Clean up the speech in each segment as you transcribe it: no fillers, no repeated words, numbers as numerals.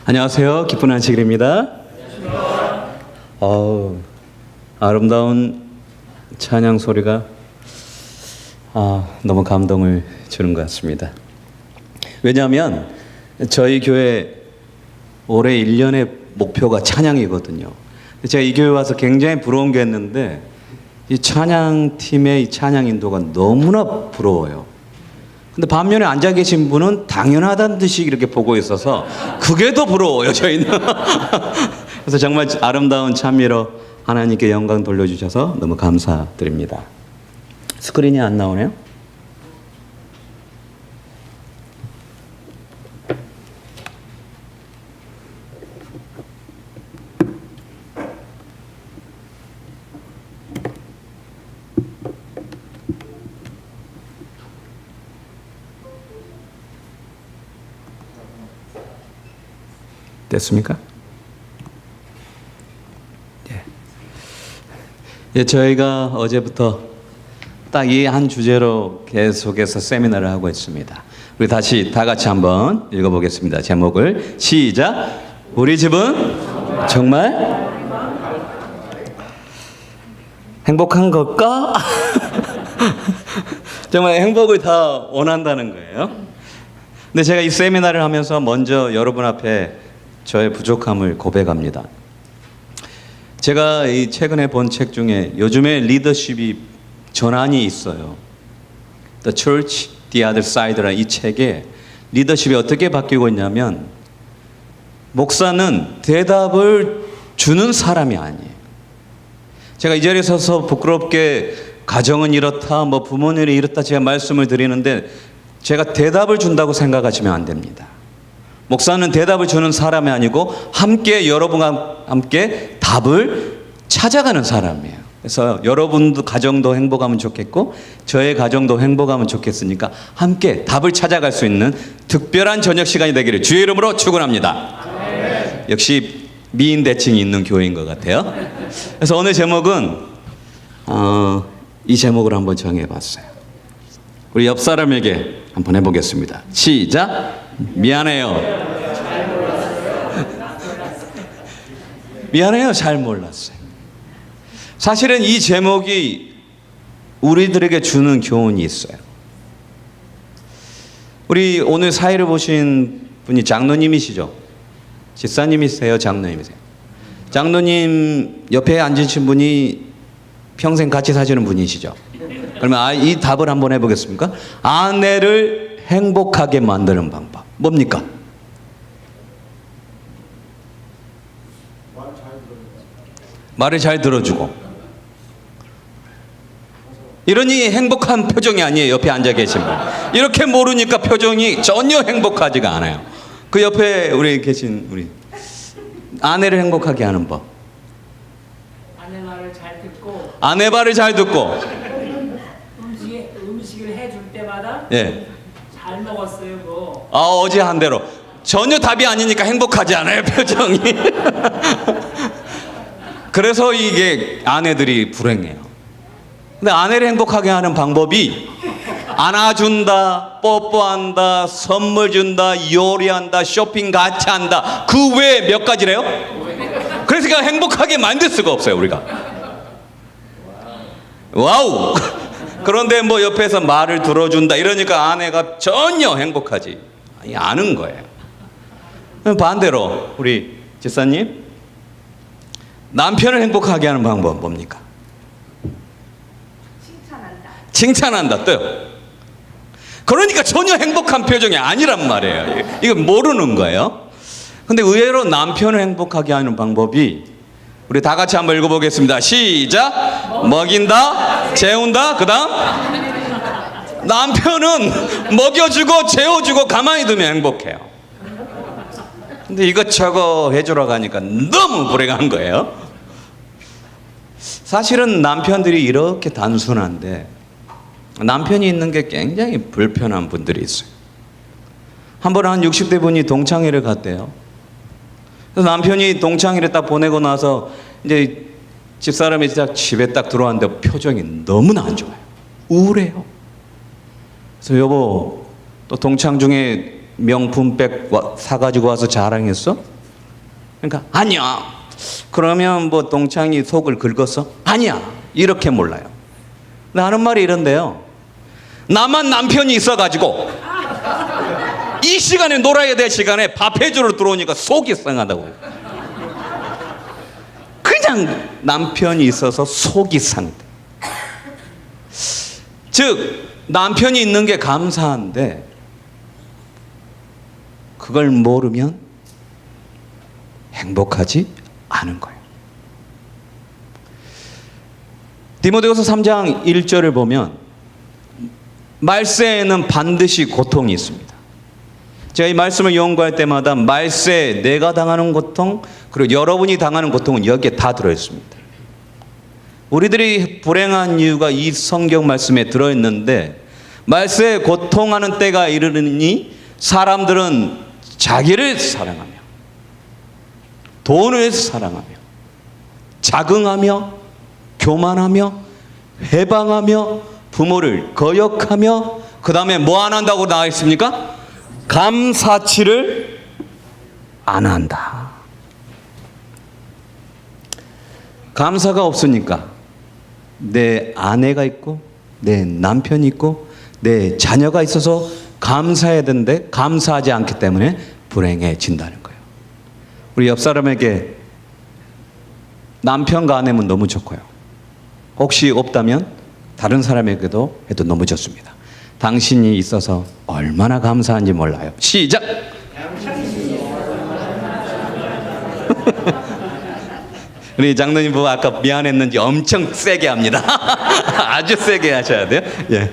안녕하세요. 기쁜 안식일입니다. 아름다운 찬양 소리가 너무 감동을 주는 것 같습니다. 왜냐하면 저희 교회 올해 1년의 목표가 찬양이거든요. 제가 이 교회 와서 굉장히 부러운 게 있는데 이 찬양팀의 이 찬양 인도가 너무나 부러워요. 근데 반면에 앉아 계신 분은 당연하다는 듯이 이렇게 보고 있어서 그게 더 부러워요, 저희는. 그래서 정말 아름다운 찬미로 하나님께 영광 돌려주셔서 너무 감사드립니다. 스크린이 안 나오네요? 됐습니까? 저희가 어제부터 딱 이 한 주제로 계속해서 세미나를 하고 있습니다. 우리 다시 다 같이 한번 읽어보겠습니다. 제목을 시작. 우리 집은 정말 행복한 걸까? 정말 행복을 다 원한다는 거예요. 근데 제가 이 세미나를 하면서 먼저 여러분 앞에 저의 부족함을 고백합니다. 제가 이 최근에 본 책 중에 요즘에 리더십이 전환이 있어요. The Church, The Other Side라는 이 책에 리더십이 어떻게 바뀌고 있냐면 목사는 대답을 주는 사람이 아니에요. 제가 이 자리에 서서 부끄럽게 가정은 이렇다, 뭐 부모님이 이렇다 제가 말씀을 드리는데 제가 대답을 준다고 생각하시면 안 됩니다. 목사는 대답을 주는 사람이 아니고 함께 여러분과 함께 답을 찾아가는 사람이에요. 그래서 여러분도 가정도 행복하면 좋겠고 저의 가정도 행복하면 좋겠으니까 함께 답을 찾아갈 수 있는 특별한 저녁 시간이 되기를 주의 이름으로 축원합니다. 네. 역시 미인 대칭이 있는 교회인 것 같아요. 그래서 오늘 제목은 이 제목을 한번 정해봤어요. 우리 옆 사람에게 한번 해보겠습니다. 시작. 미안해요. 미안해요. 잘 몰랐어요. 사실은 이 제목이 우리들에게 주는 교훈이 있어요. 우리 오늘 사회를 보신 분이 장로님이시죠? 집사님이세요? 장로님이세요? 장로님 옆에 앉으신 분이 평생 같이 사시는 분이시죠? 그러면 이 답을 한번 해보겠습니까? 아내를 행복하게 만드는 방법 뭡니까? 말을 잘 들어주고. 이러니 행복한 표정이 아니에요. 옆에 앉아 계신 분 이렇게 모르니까 표정이 전혀 행복하지가 않아요. 그 옆에 우리 계신 우리 아내를 행복하게 하는 법. 아내 말을 잘 듣고. 아내 말을 잘 듣고 음식을 해줄 때마다 예. 잘 먹었어요. 뭐. 어제 한 대로 전혀 답이 아니니까 행복하지 않아요. 표정이. 그래서 이게 아내들이 불행해요. 근데 아내를 행복하게 하는 방법이 안아준다, 뽀뽀한다, 선물 준다, 요리한다, 쇼핑 같이 한다. 그 외에 몇 가지래요? 그래서 그냥 행복하게 만들 수가 없어요. 우리가. 와우. 그런데 뭐 옆에서 말을 들어준다 이러니까 아내가 전혀 행복하지 않은 거예요. 반대로 우리 집사님 남편을 행복하게 하는 방법은 뭡니까? 칭찬한다. 또요. 그러니까 전혀 행복한 표정이 아니란 말이에요. 이거 모르는 거예요. 근데 의외로 남편을 행복하게 하는 방법이 우리 다 같이 한번 읽어보겠습니다. 시작. 먹인다, 재운다. 그 다음 남편은 먹여주고 재워주고 가만히 두면 행복해요. 근데 이것저것 해주러 가니까 너무 불행한 거예요. 사실은 남편들이 이렇게 단순한데 남편이 있는 게 굉장히 불편한 분들이 있어요. 한 번 한 60대 분이 동창회를 갔대요. 그래서 남편이 동창회를 딱 보내고 나서 이제 집사람이 딱 집에 딱 들어왔는데 표정이 너무나 안 좋아요. 우울해요. 그래서 여보 또 동창 중에 명품백 사가지고 와서 자랑했어? 그러니까 아니야. 그러면 뭐 동창이 속을 긁었어? 아니야. 이렇게 몰라요. 근데 하는 말이 이런데요. 나만 남편이 있어가지고 이 시간에 놀아야 될 시간에 밥 해주러 들어오니까 속이 상하다고. 그냥 남편이 있어서 속이 상해. 즉 남편이 있는 게 감사한데 그걸 모르면 행복하지 않은 거예요. 디모데후서 3장 1절을 보면 말세에는 반드시 고통이 있습니다. 제가 이 말씀을 연구할 때마다 말세 내가 당하는 고통 그리고 여러분이 당하는 고통은 여기에 다 들어있습니다. 우리들이 불행한 이유가 이 성경 말씀에 들어있는데 말세에 고통하는 때가 이르니 사람들은 자기를 사랑하며 돈을 사랑하며 자긍하며 교만하며 회방하며 부모를 거역하며 그 다음에 뭐 안 한다고 나와 있습니까? 감사치를 안 한다. 감사가 없으니까 내 아내가 있고 내 남편이 있고 내 자녀가 있어서 감사해야 되는데 감사하지 않기 때문에 불행해진다는 거예요. 우리 옆 사람에게 남편과 아내면 너무 좋고요. 혹시 없다면 다른 사람에게도 해도 너무 좋습니다. 당신이 있어서 얼마나 감사한지 몰라요. 시작! 우리 장로님 보고 아까 미안했는지 엄청 세게 합니다. 아주 세게 하셔야 돼요. 예.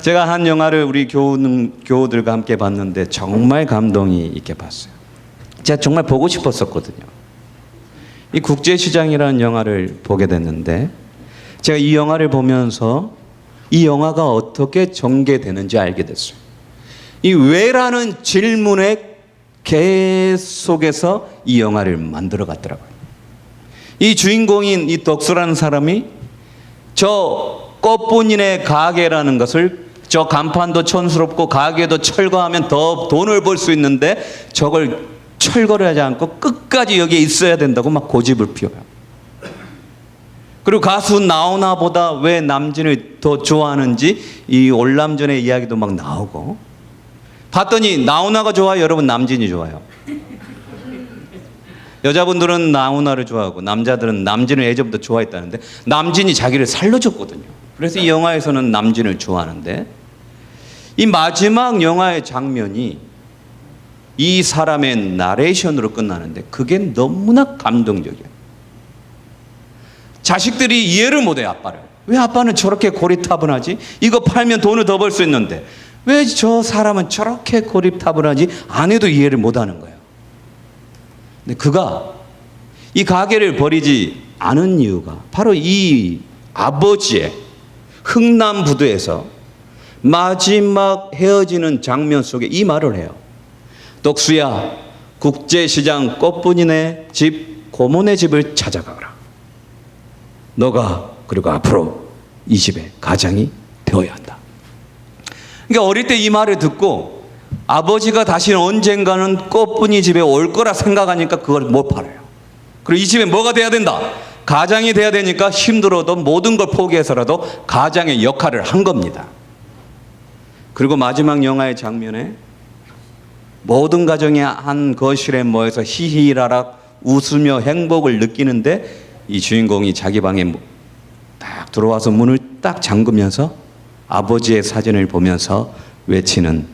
제가 한 영화를 우리 교우들과 함께 봤는데 정말 감동이 있게 봤어요. 제가 정말 보고 싶었었거든요. 이 국제시장이라는 영화를 보게 됐는데 제가 이 영화를 보면서 이 영화가 어떻게 전개되는지 알게 됐어요. 이 왜라는 질문에 계속해서 이 영화를 만들어 갔더라고요. 이 주인공인 이 덕수라는 사람이 저 꽃분인의 가게라는 것을 저 간판도 촌스럽고 가게도 철거하면 더 돈을 벌 수 있는데 저걸 철거를 하지 않고 끝까지 여기에 있어야 된다고 막 고집을 피워요. 그리고 가수 나훈아보다 왜 남진을 더 좋아하는지 이 올남전의 이야기도 막 나오고 봤더니 나훈아가 좋아요? 여러분 남진이 좋아요? 여자분들은 나훈아를 좋아하고 남자들은 남진을 예전부터 좋아했다는데 남진이 자기를 살려줬거든요. 그래서 이 영화에서는 남진을 좋아하는데 이 마지막 영화의 장면이 이 사람의 나레이션으로 끝나는데 그게 너무나 감동적이에요. 자식들이 이해를 못해요. 아빠를. 왜 아빠는 저렇게 고리타분하지? 이거 팔면 돈을 더 벌 수 있는데 왜 저 사람은 저렇게 고리타분하지? 아내도 이해를 못하는 거예요. 근데 그가 이 가게를 버리지 않은 이유가 바로 이 아버지의 흥남부두에서 마지막 헤어지는 장면 속에 이 말을 해요. 덕수야, 국제시장 꽃분이네 집 고모네 집을 찾아가라. 너가 그리고 앞으로 이 집의 가장이 되어야 한다. 그러니까 어릴 때 이 말을 듣고 아버지가 다시 언젠가는 꽃분이 집에 올 거라 생각하니까 그걸 못 팔아요. 그리고 이 집에 뭐가 돼야 된다? 가장이 돼야 되니까 힘들어도 모든 걸 포기해서라도 가장의 역할을 한 겁니다. 그리고 마지막 영화의 장면에 모든 가정이 한 거실에 모여서 히히라락 웃으며 행복을 느끼는데 이 주인공이 자기 방에 딱 들어와서 문을 딱 잠그면서 아버지의 사진을 보면서 외치는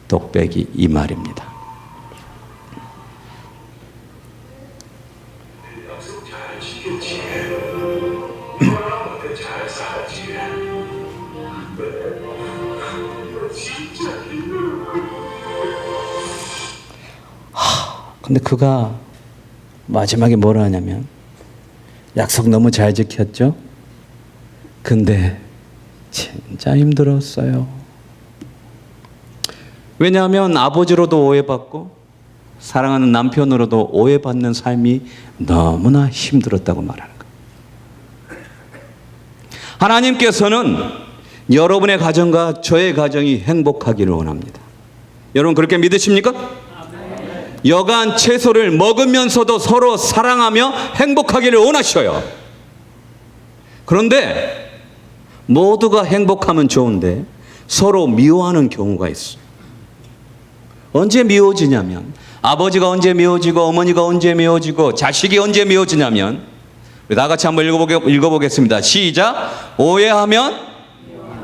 독백이 이 말입니다. 근데 그가 마지막에 뭐라 하냐면 약속 너무 잘 지켰죠? 근데 진짜 힘들었어요. 왜냐하면 아버지로도 오해받고 사랑하는 남편으로도 오해받는 삶이 너무나 힘들었다고 말하는 거예요. 하나님께서는 여러분의 가정과 저의 가정이 행복하기를 원합니다. 여러분 그렇게 믿으십니까? 여간 채소를 먹으면서도 서로 사랑하며 행복하기를 원하셔요. 그런데 모두가 행복하면 좋은데 서로 미워하는 경우가 있어요. 언제 미워지냐면, 아버지가 언제 미워지고 어머니가 언제 미워지고 자식이 언제 미워지냐면, 우리 다 같이 한번 읽어보겠습니다. 시작. 오해하면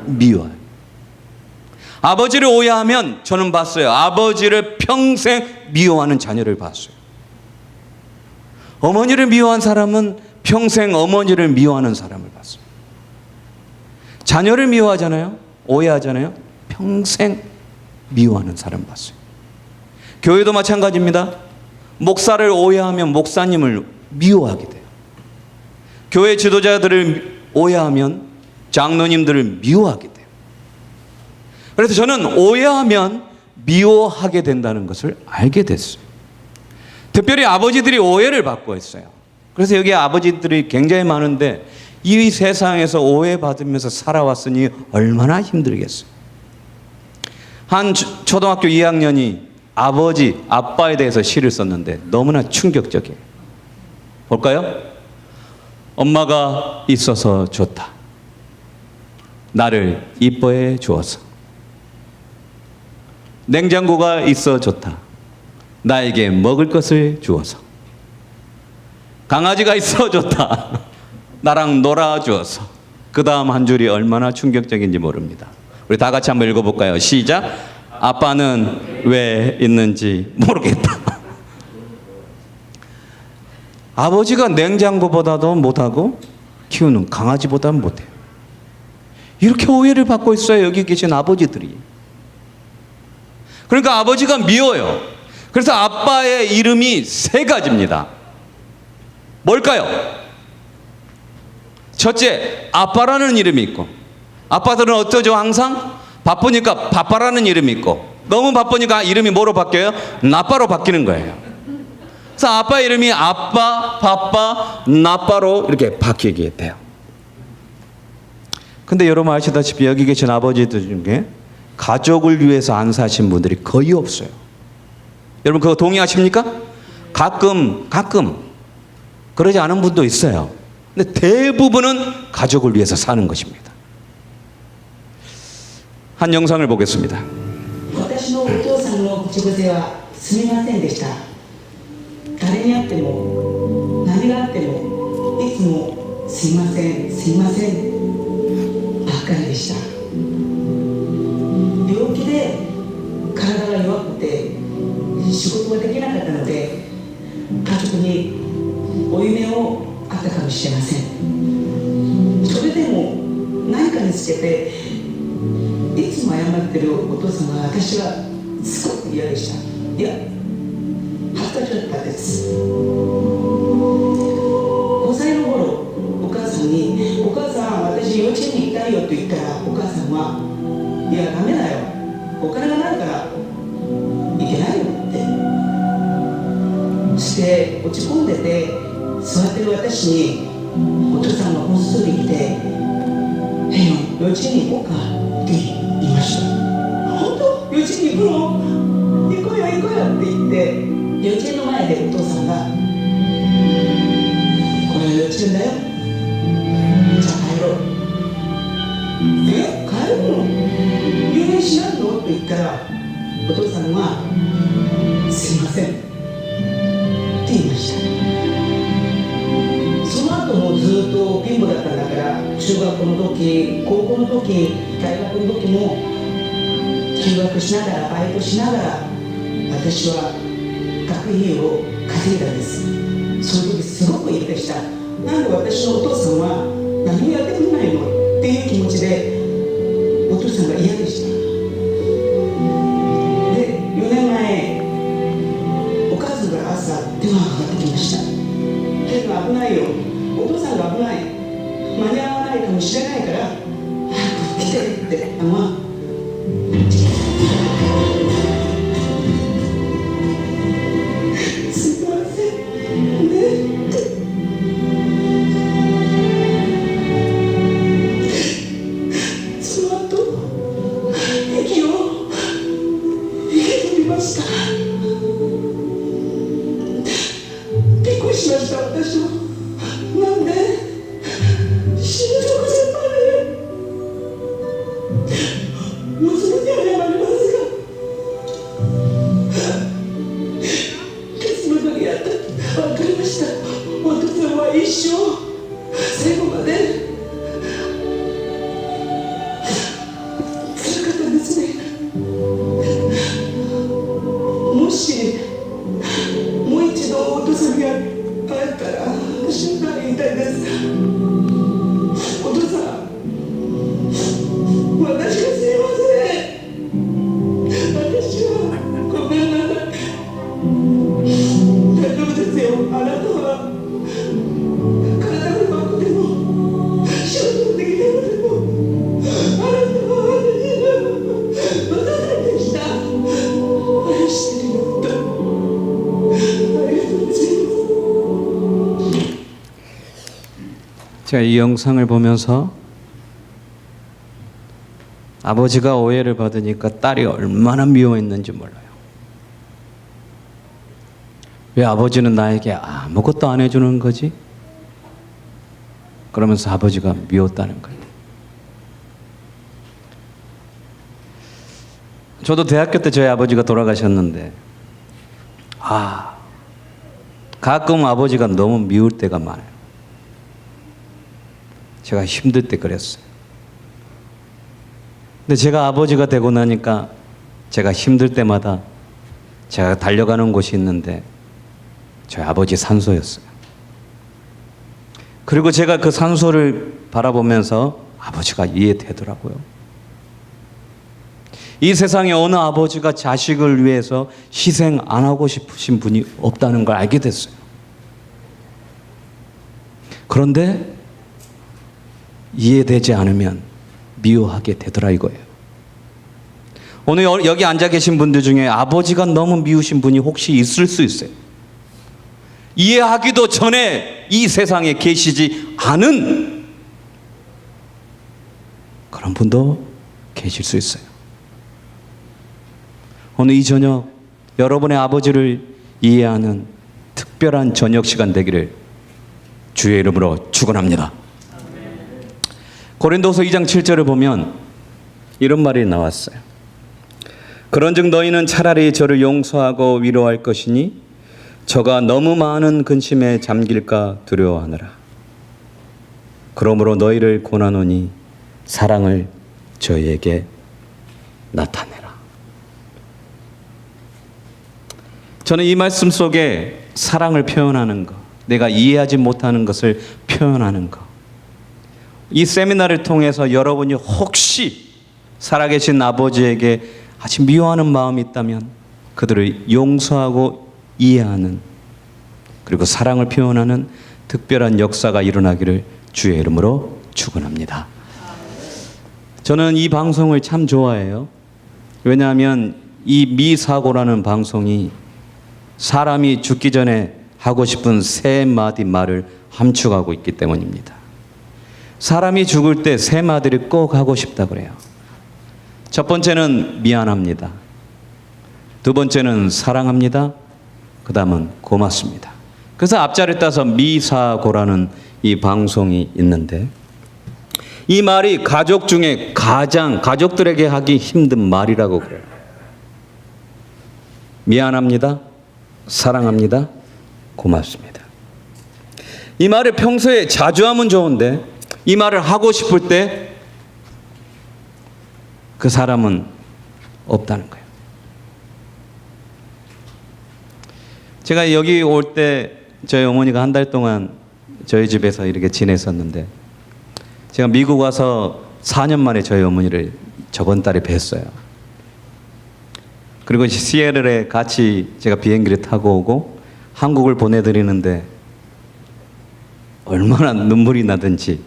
미워요. 아버지를 오해하면, 저는 봤어요. 아버지를 평생 미워하는 자녀를 봤어요. 어머니를 미워한 사람은 평생 어머니를 미워하는 사람을 봤어요. 자녀를 미워하잖아요. 오해하잖아요. 평생 미워하는 사람 봤어요. 교회도 마찬가지입니다. 목사를 오해하면 목사님을 미워하게 돼요. 교회 지도자들을 오해하면 장로님들을 미워하게 돼요. 그래서 저는 오해하면 미워하게 된다는 것을 알게 됐어요. 특별히 아버지들이 오해를 받고 있어요. 그래서 여기 아버지들이 굉장히 많은데 이 세상에서 오해받으면서 살아왔으니 얼마나 힘들겠어요. 한 초등학교 2학년이 아버지, 아빠에 대해서 시를 썼는데 너무나 충격적이에요. 볼까요? 엄마가 있어서 좋다. 나를 이뻐해 주어서. 냉장고가 있어 좋다. 나에게 먹을 것을 주어서. 강아지가 있어 좋다. 나랑 놀아 주어서. 그 다음 한 줄이 얼마나 충격적인지 모릅니다. 우리 다 같이 한번 읽어볼까요? 시작. 아빠는 왜 있는지 모르겠다. 아버지가 냉장고보다도 못하고 키우는 강아지보다 못해요. 이렇게 오해를 받고 있어요. 여기 계신 아버지들이. 그러니까 아버지가 미워요. 그래서 아빠의 이름이 세 가지입니다. 뭘까요? 첫째, 아빠라는 이름이 있고, 아빠들은 어쩌죠? 항상 바쁘니까 바빠라는 이름이 있고, 너무 바쁘니까 이름이 뭐로 바뀌어요? 나빠로 바뀌는 거예요. 그래서 아빠 이름이 아빠, 바빠, 나빠로 이렇게 바뀌게 돼요. 근데 여러분 아시다시피 여기 계신 아버지들 중에 가족을 위해서 안 사신 분들이 거의 없어요. 여러분 그거 동의하십니까? 가끔 그러지 않은 분도 있어요. 근데 대부분은 가족을 위해서 사는 것입니다. 한 영상을 보겠습니다. 私のお父さんの口癖はすみませんでした。誰に会っても何があってもいつもすいませんすいませんばっかりでした。病気で体が弱くて仕事ができなかったので家族に負い目をあったかもしれません。それでも何かにつけていつも謝ってるお父さんは私はすごく嫌でした。いや恥ずかしかったです。5歳の頃お母さんに「お母さん私幼稚園に行きたいよ」と言ったらお母さんは「いやダメだよお金がないから行けないよ」ってして落ち込んでて座ってる私にお父さんがこっそり来て「へい幼稚園に行こうか」って言いました。本当幼稚園に行くの？行こうよ行こうよって言って幼稚園の前でお父さんが「これは幼稚園だよじゃあ帰ろう」「え帰るの？入園しないの？」って言ったらお父さんは「すいません」って言いました。その後もずっと貧乏だったんだから中学校の時高校の時大学の時も休学しながらバイトしながら私は学費を稼いだんです。その時すごく嫌でした。なんで私のお父さんは何もやってくれないのっていう気持ちでお父さんが嫌でした。で4年前お母さんから朝電話がかかってきました。ケンが危ないよお父さんが危ない間に合わないかもしれないから早く来てってすいませんねその後息を引き取りました。 제가 이 영상을 보면서 아버지가 오해를 받으니까 딸이 얼마나 미워했는지 몰라요. 왜 아버지는 나에게 아무것도 안 해주는 거지? 그러면서 아버지가 미웠다는 거예요. 저도 대학교 때 저희 아버지가 돌아가셨는데 가끔 아버지가 너무 미울 때가 많아요. 제가 힘들 때 그랬어요. 근데 제가 아버지가 되고 나니까 제가 힘들 때마다 제가 달려가는 곳이 있는데 저희 아버지 산소였어요. 그리고 제가 그 산소를 바라보면서 아버지가 이해되더라고요. 이 세상에 어느 아버지가 자식을 위해서 희생 안 하고 싶으신 분이 없다는 걸 알게 됐어요. 그런데 이해되지 않으면 미워하게 되더라 이거예요. 오늘 여기 앉아 계신 분들 중에 아버지가 너무 미우신 분이 혹시 있을 수 있어요. 이해하기도 전에 이 세상에 계시지 않은 그런 분도 계실 수 있어요. 오늘 이 저녁 여러분의 아버지를 이해하는 특별한 저녁 시간 되기를 주의 이름으로 축원합니다. 고린도서 2장 7절을 보면 이런 말이 나왔어요. 그런즉 너희는 차라리 저를 용서하고 위로할 것이니 저가 너무 많은 근심에 잠길까 두려워하느라. 그러므로 너희를 권하노니 사랑을 저희에게 나타내라. 저는 이 말씀 속에 사랑을 표현하는 것, 내가 이해하지 못하는 것을 표현하는 것, 이 세미나를 통해서 여러분이 혹시 살아계신 아버지에게 아주 미워하는 마음이 있다면 그들을 용서하고 이해하는, 그리고 사랑을 표현하는 특별한 역사가 일어나기를 주의 이름으로 축원합니다. 저는 이 방송을 참 좋아해요. 왜냐하면 이 미사고라는 방송이 사람이 죽기 전에 하고 싶은 세 마디 말을 함축하고 있기 때문입니다. 사람이 죽을 때 세 마디를 꼭 하고 싶다 그래요. 첫 번째는 미안합니다. 두 번째는 사랑합니다. 그 다음은 고맙습니다. 그래서 앞자리를 따서 미사고라는 이 방송이 있는데, 이 말이 가족 중에 가장 가족들에게 하기 힘든 말이라고 그래요. 미안합니다. 사랑합니다. 고맙습니다. 이 말을 평소에 자주 하면 좋은데 이 말을 하고 싶을 때 그 사람은 없다는 거예요. 제가 여기 올 때 저희 어머니가 한 달 동안 저희 집에서 이렇게 지냈었는데, 제가 미국 와서 4년 만에 저희 어머니를 저번 달에 뵀어요. 그리고 시애틀에 같이 제가 비행기를 타고 오고 한국을 보내드리는데 얼마나 눈물이 나든지,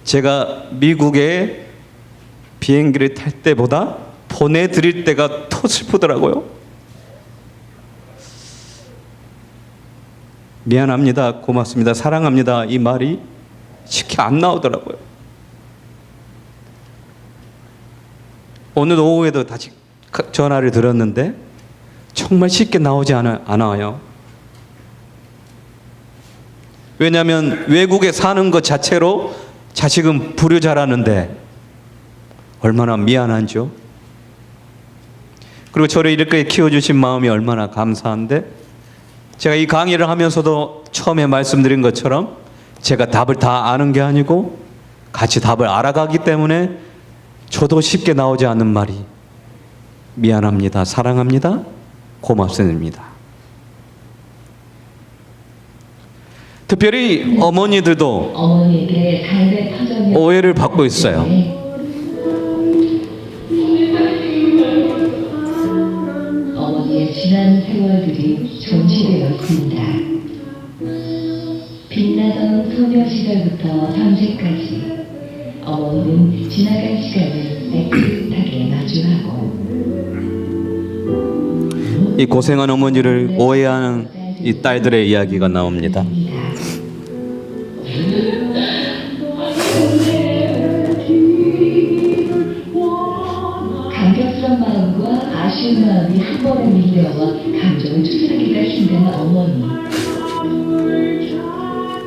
제가 미국에 비행기를 탈 때보다 보내드릴 때가 더 슬프더라고요. 미안합니다. 고맙습니다. 사랑합니다. 이 말이 쉽게 안 나오더라고요. 오늘 오후에도 다시 전화를 들었는데 정말 쉽게 나오지 않아요. 왜냐하면 외국에 사는 것 자체로 자식은 불효자라는데 얼마나 미안한죠. 그리고 저를 이렇게 키워주신 마음이 얼마나 감사한데, 제가 이 강의를 하면서도 처음에 말씀드린 것처럼 제가 답을 다 아는 게 아니고 같이 답을 알아가기 때문에 저도 쉽게 나오지 않는 말이 미안합니다. 사랑합니다. 고맙습니다. 특별히 어머니들도 오해를 받고 있어요. 어머니의 지난 세월들이 존치되었습니다. 빛나던 소녀 시절부터 현재까지 어머니는 지나간 시간을 애틋하게 마주하고, 이 고생한 어머니를 오해하는 이 딸들의 이야기가 나옵니다. 한 번에 밀려와 감정을 추스르기가 힘든 어머니.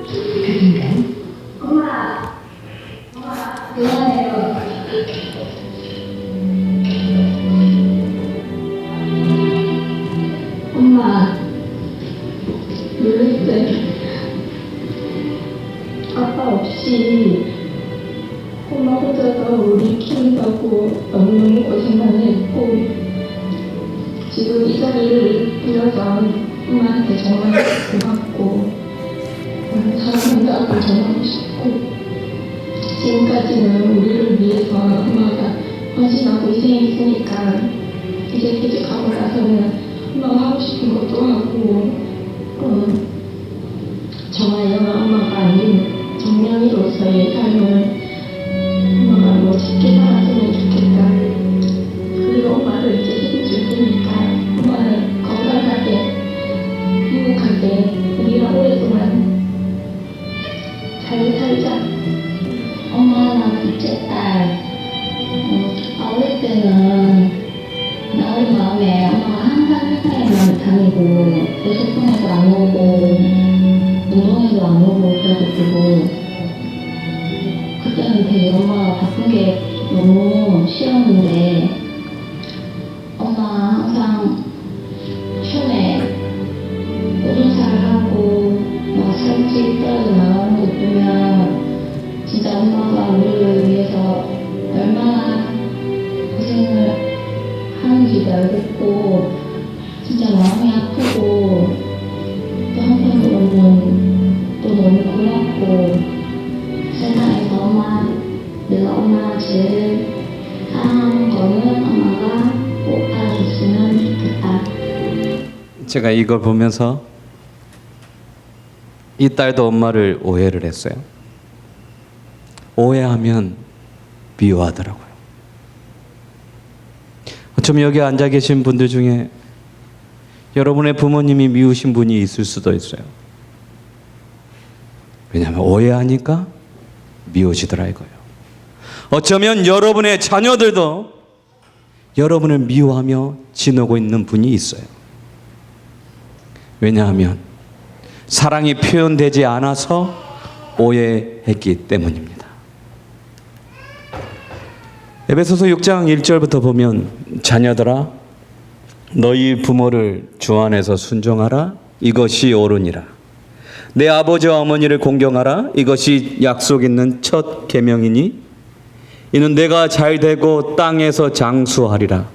그 순간 엄마! 그만해요. 엄마, 놀랄 때 아빠 없이 엄마 혼자서 우리 키운다고 너무너무 고생만 했고 지금 이 자리를 빌어서 엄마한테 정말 고맙고 사랑한다고 전하고 싶고 지금까지는 우리를 위해서 엄마가 헌신하고 희생했으니까 이제 퇴직하고 나서는 엄마가 하고 싶은 것도 하고 정말 엄마가 아닌 정명이로서의 삶을 엄마가 멋있게 살았으면 좋겠다. 그리고 엄마를 이제 책임질 테니까 엄마는 건강하게 행복하게 우리랑 오랫동안 잘 살자. 엄마 나 둘째 딸 어릴 때는 나 우리 마음에 엄마가 항상 회사에만 다니고 소풍에도 안 오고 운동회도 안 오고 그래가지고 그때는 되게 엄마가 바쁜 게 너무 싫었는데 엄마 항상 춤에 오른살 하고 막 살집 떨어져 나가는 거 보면 진짜 엄마가 우리를 위해서 얼마나 고생을 하는지도 알겠고 진짜 마음이 아프고 또 한편으로는 또 너무 고맙고 세상에서 내가 엄마 제일 사랑하는 거는 엄마가 꼭 알아줬으면 좋겠다. 제가 이걸 보면서 이 딸도 엄마를 오해를 했어요. 오해하면 미워하더라고요. 어쩌면 여기 앉아 계신 분들 중에 여러분의 부모님이 미우신 분이 있을 수도 있어요. 왜냐하면 오해하니까 미워지더라 이거예요. 어쩌면 여러분의 자녀들도 여러분을 미워하며 지내고 있는 분이 있어요. 왜냐하면 사랑이 표현되지 않아서 오해했기 때문입니다. 에베소서 6장 1절부터 보면 자녀들아 너희 부모를 주 안에서 순종하라 이것이 옳으니라. 내 아버지와 어머니를 공경하라 이것이 약속 있는 첫 계명이니 이는 내가 잘되고 땅에서 장수하리라.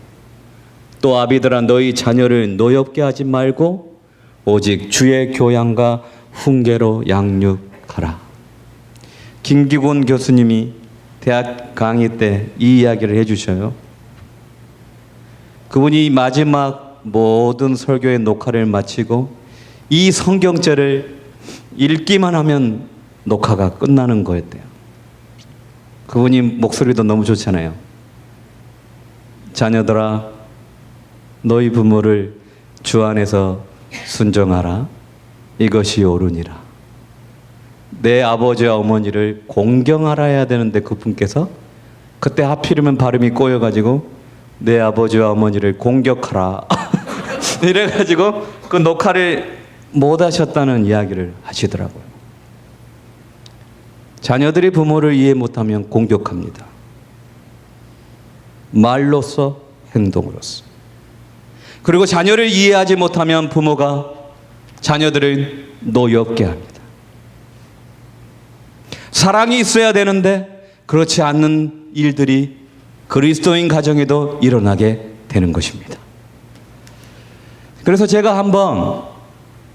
또 아비들아 너희 자녀를 노엽게 하지 말고 오직 주의 교양과 훈계로 양육하라. 김기곤 교수님이 대학 강의 때 이 이야기를 해주셔요. 그분이 마지막 모든 설교의 녹화를 마치고 이 성경절을 읽기만 하면 녹화가 끝나는 거였대요. 그분이 목소리도 너무 좋잖아요. 자녀들아 너희 부모를 주 안에서 순종하라 이것이 옳으니라. 내 아버지와 어머니를 공경하라 해야 되는데 그분께서 그때 하필이면 발음이 꼬여가지고 내 아버지와 어머니를 공격하라 이래가지고 그 녹화를 못 하셨다는 이야기를 하시더라고요. 자녀들이 부모를 이해 못하면 공격합니다. 말로써 행동으로써. 그리고 자녀를 이해하지 못하면 부모가 자녀들을 노엽게 합니다. 사랑이 있어야 되는데 그렇지 않는 일들이 그리스도인 가정에도 일어나게 되는 것입니다. 그래서 제가 한번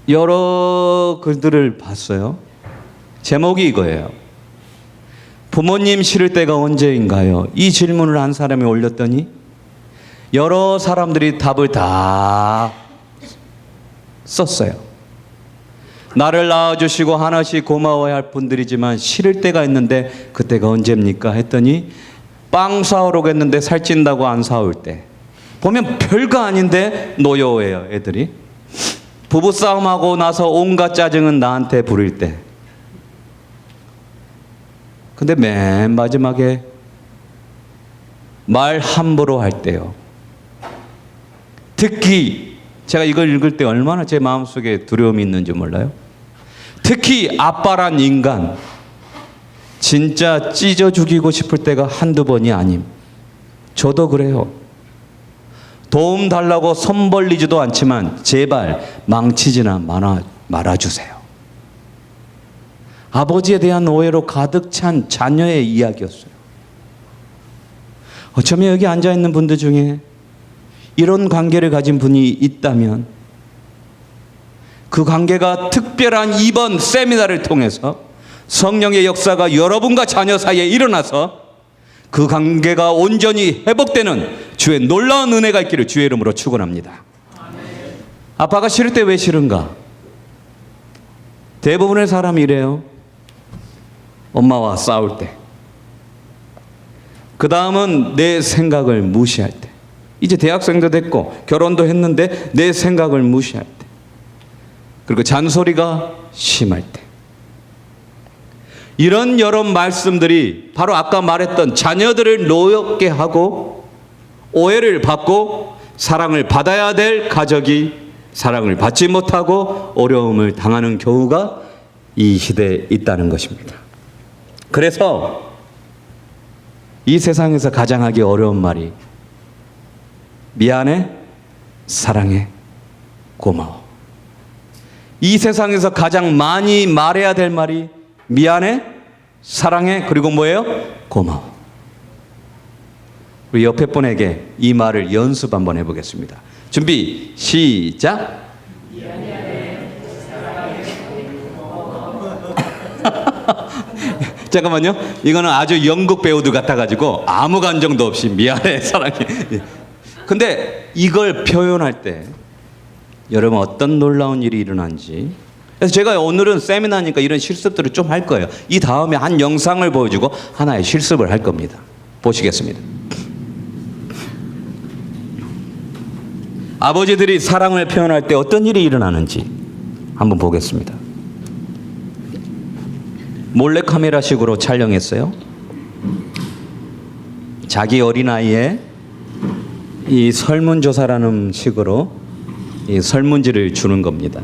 여러 글들을 봤어요. 제목이 이거예요. 부모님 싫을 때가 언제인가요? 이 질문을 한 사람이 올렸더니 여러 사람들이 답을 다 썼어요. 나를 낳아주시고 하나씩 고마워야 할 분들이지만 싫을 때가 있는데 그때가 언제입니까? 했더니 빵 사오러 갔는데 살찐다고 안 사올 때. 보면 별거 아닌데 노여워해요 애들이. 부부싸움하고 나서 온갖 짜증은 나한테 부릴 때. 근데 맨 마지막에 말 함부로 할 때요. 특히 제가 이걸 읽을 때 얼마나 제 마음속에 두려움이 있는지 몰라요? 특히 아빠란 인간 진짜 찢어 죽이고 싶을 때가 한두 번이 아님. 저도 그래요. 도움 달라고 손 벌리지도 않지만 제발 망치지나 말아주세요. 아버지에 대한 오해로 가득 찬 자녀의 이야기였어요. 어쩌면 여기 앉아있는 분들 중에 이런 관계를 가진 분이 있다면 그 관계가 특별한 이번 세미나를 통해서 성령의 역사가 여러분과 자녀 사이에 일어나서 그 관계가 온전히 회복되는 주의 놀라운 은혜가 있기를 주의 이름으로 축원합니다. 아빠가 싫을 때 왜 싫은가? 대부분의 사람이 이래요. 엄마와 싸울 때. 그 다음은 내 생각을 무시할 때. 이제 대학생도 됐고 결혼도 했는데 내 생각을 무시할 때. 그리고 잔소리가 심할 때. 이런 여러 말씀들이 바로 아까 말했던 자녀들을 노엽게 하고 오해를 받고 사랑을 받아야 될 가족이 사랑을 받지 못하고 어려움을 당하는 경우가 이 시대에 있다는 것입니다. 그래서 이 세상에서 가장 하기 어려운 말이 미안해, 사랑해, 고마워. 이 세상에서 가장 많이 말해야 될 말이 미안해, 사랑해, 그리고 뭐예요? 고마워. 우리 옆에 분에게 이 말을 연습 한번 해보겠습니다. 준비, 시작. 잠깐만요. 이거는 아주 연극 배우들 같아가지고 아무 감정도 없이 미안해, 사랑해. 근데 이걸 표현할 때 여러분 어떤 놀라운 일이 일어난지. 그래서 제가 오늘은 세미나니까 이런 실습들을 좀 할 거예요. 이 다음에 한 영상을 보여주고 하나의 실습을 할 겁니다. 보시겠습니다. 아버지들이 사랑을 표현할 때 어떤 일이 일어나는지 한번 보겠습니다. 몰래카메라식으로 촬영했어요. 자기 어린아이의 이 설문조사라는 식으로 이 설문지를 주는 겁니다.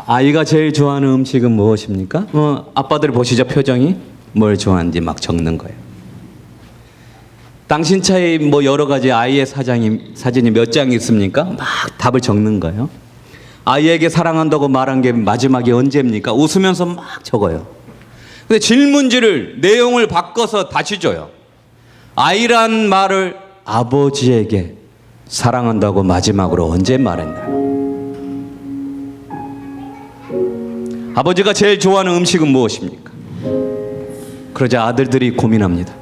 아이가 제일 좋아하는 음식은 무엇입니까? 아빠들 보시죠. 표정이 뭘 좋아하는지 막 적는 거예요. 당신 차에 뭐 여러 가지 아이의 사진이 몇 장 있습니까? 막 답을 적는 거예요. 아이에게 사랑한다고 말한 게 마지막이 언제입니까? 웃으면서 막 적어요. 근데 질문지를 내용을 바꿔서 다시 줘요. 아이란 말을 아버지에게 사랑한다고 마지막으로 언제 말했나요? 아버지가 제일 좋아하는 음식은 무엇입니까? 그러자 아들들이 고민합니다.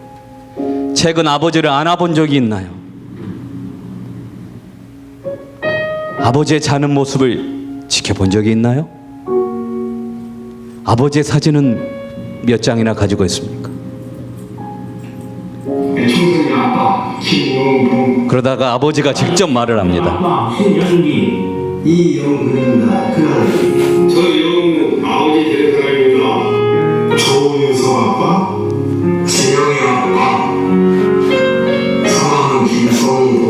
최근 아버지를 안아본 적이 있나요? 아버지의 자는 모습을 지켜본 적이 있나요? 아버지의 사진은 몇 장이나 가지고 있습니까? 청소년 아빠 김용동. 그러다가 아버지가 직접 말을 합니다. 아빠 신현기. 이영근입니다. 그날 저 영웅은 아버지 되는 사람입니다. 조윤성 아빠. 진영이 아빠. 사랑하는 김성희도.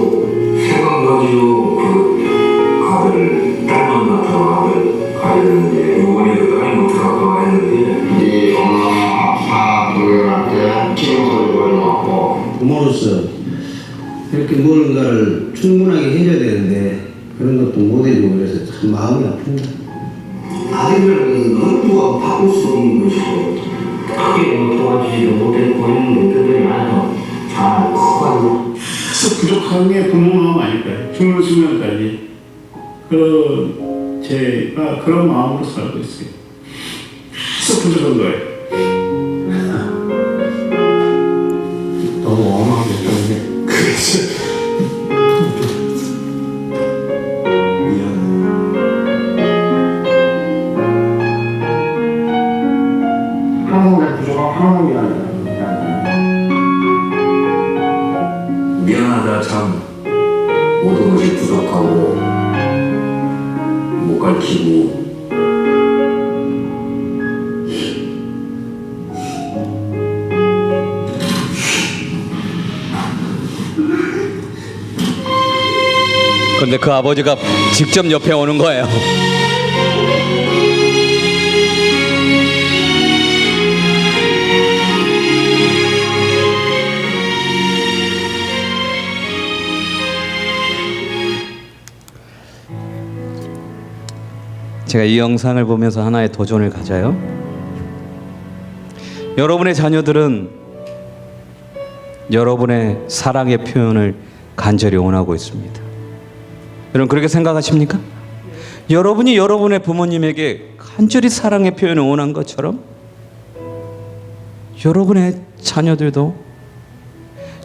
생각나지요. 그 아들 딸 만나서 아들 가졌는데 이번에도 딸이 못 들어가고 했는데 네 엄마 아빠 노래한테 김성희 보여놓고 부모로서 이렇게 무언가를 충분하게 해줘야 되는데 그런 것도 못 해주고 그래서 참 마음이 아픕니다. 아들들은 너무 바꿀 수 없는 것이고 크게 도와주지도 못했고 있는 것들이 많아서 잘 커가지고 썩 부족한 게 부모 마음 아닐까요? 죽는 순간까지 제가 그런 마음으로 살고 있어요. 썩 부족한 거예요. 너무 어마하게 했는데 항상 부족한 항목이라는 미안하다 참 모든 것이 부족하고 못 가르치고 그런데 그 아버지가 직접 옆에 오는 거예요. 제가 이 영상을 보면서 하나의 도전을 가져요. 여러분의 자녀들은 여러분의 사랑의 표현을 간절히 원하고 있습니다. 여러분 그렇게 생각하십니까? 여러분이 여러분의 부모님에게 간절히 사랑의 표현을 원한 것처럼 여러분의 자녀들도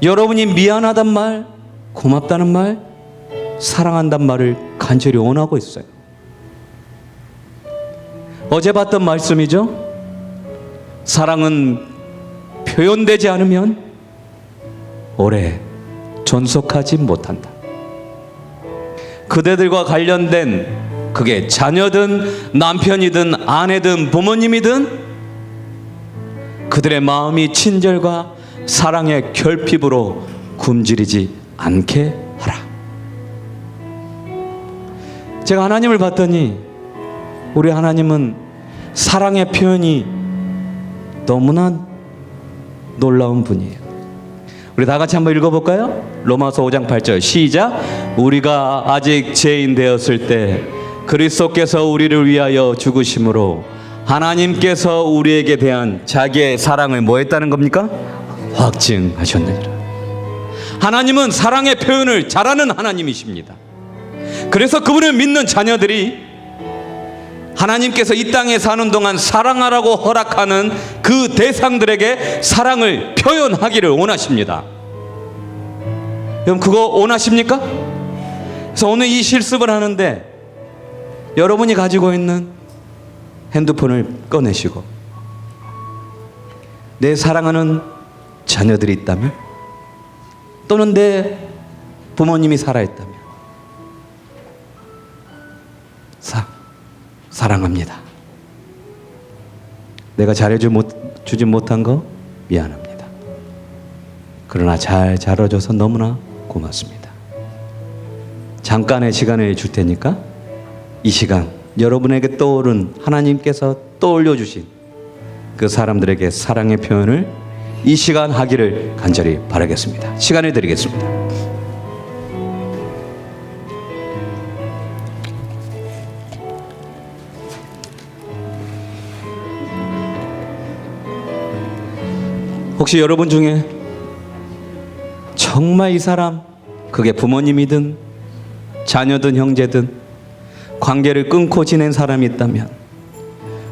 여러분이 미안하단 말, 고맙다는 말, 사랑한단 말을 간절히 원하고 있어요. 어제 봤던 말씀이죠. 사랑은 표현되지 않으면 오래 존속하지 못한다. 그대들과 관련된 그게 자녀든 남편이든 아내든 부모님이든 그들의 마음이 친절과 사랑의 결핍으로 굶주리지 않게 하라. 제가 하나님을 봤더니 우리 하나님은 사랑의 표현이 너무나 놀라운 분이에요. 우리 다 같이 한번 읽어볼까요? 로마서 5장 8절 시작. 우리가 아직 죄인 되었을 때 그리스도께서 우리를 위하여 죽으심으로 하나님께서 우리에게 대한 자기의 사랑을 뭐 했다는 겁니까? 확증하셨느니라. 하나님은 사랑의 표현을 잘하는 하나님이십니다. 그래서 그분을 믿는 자녀들이 하나님께서 이 땅에 사는 동안 사랑하라고 허락하는 그 대상들에게 사랑을 표현하기를 원하십니다. 여러분 그거 원하십니까? 그래서 오늘 이 실습을 하는데 여러분이 가지고 있는 핸드폰을 꺼내시고 내 사랑하는 자녀들이 있다면 또는 내 부모님이 살아있다면 사랑합니다. 내가 잘해주지 못한 거 미안합니다. 그러나 잘 자라줘서 너무나 고맙습니다. 잠깐의 시간을 줄 테니까 이 시간 여러분에게 떠오른 하나님께서 떠올려 주신 그 사람들에게 사랑의 표현을 이 시간 하기를 간절히 바라겠습니다. 시간을 드리겠습니다. 혹시 여러분 중에 정말 이 사람, 그게 부모님이든 자녀든 형제든 관계를 끊고 지낸 사람이 있다면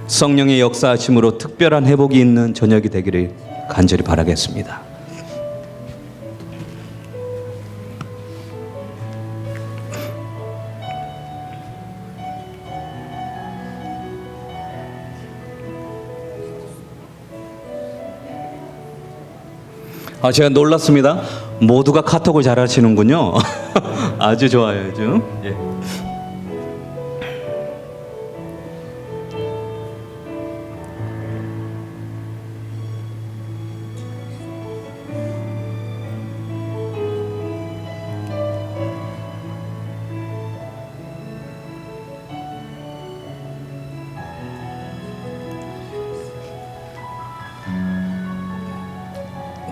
성령의 역사하심으로 특별한 회복이 있는 저녁이 되기를 간절히 바라겠습니다. 제가 놀랐습니다. 모두가 카톡을 잘 하시는군요. 아주 좋아요, 아주. 예.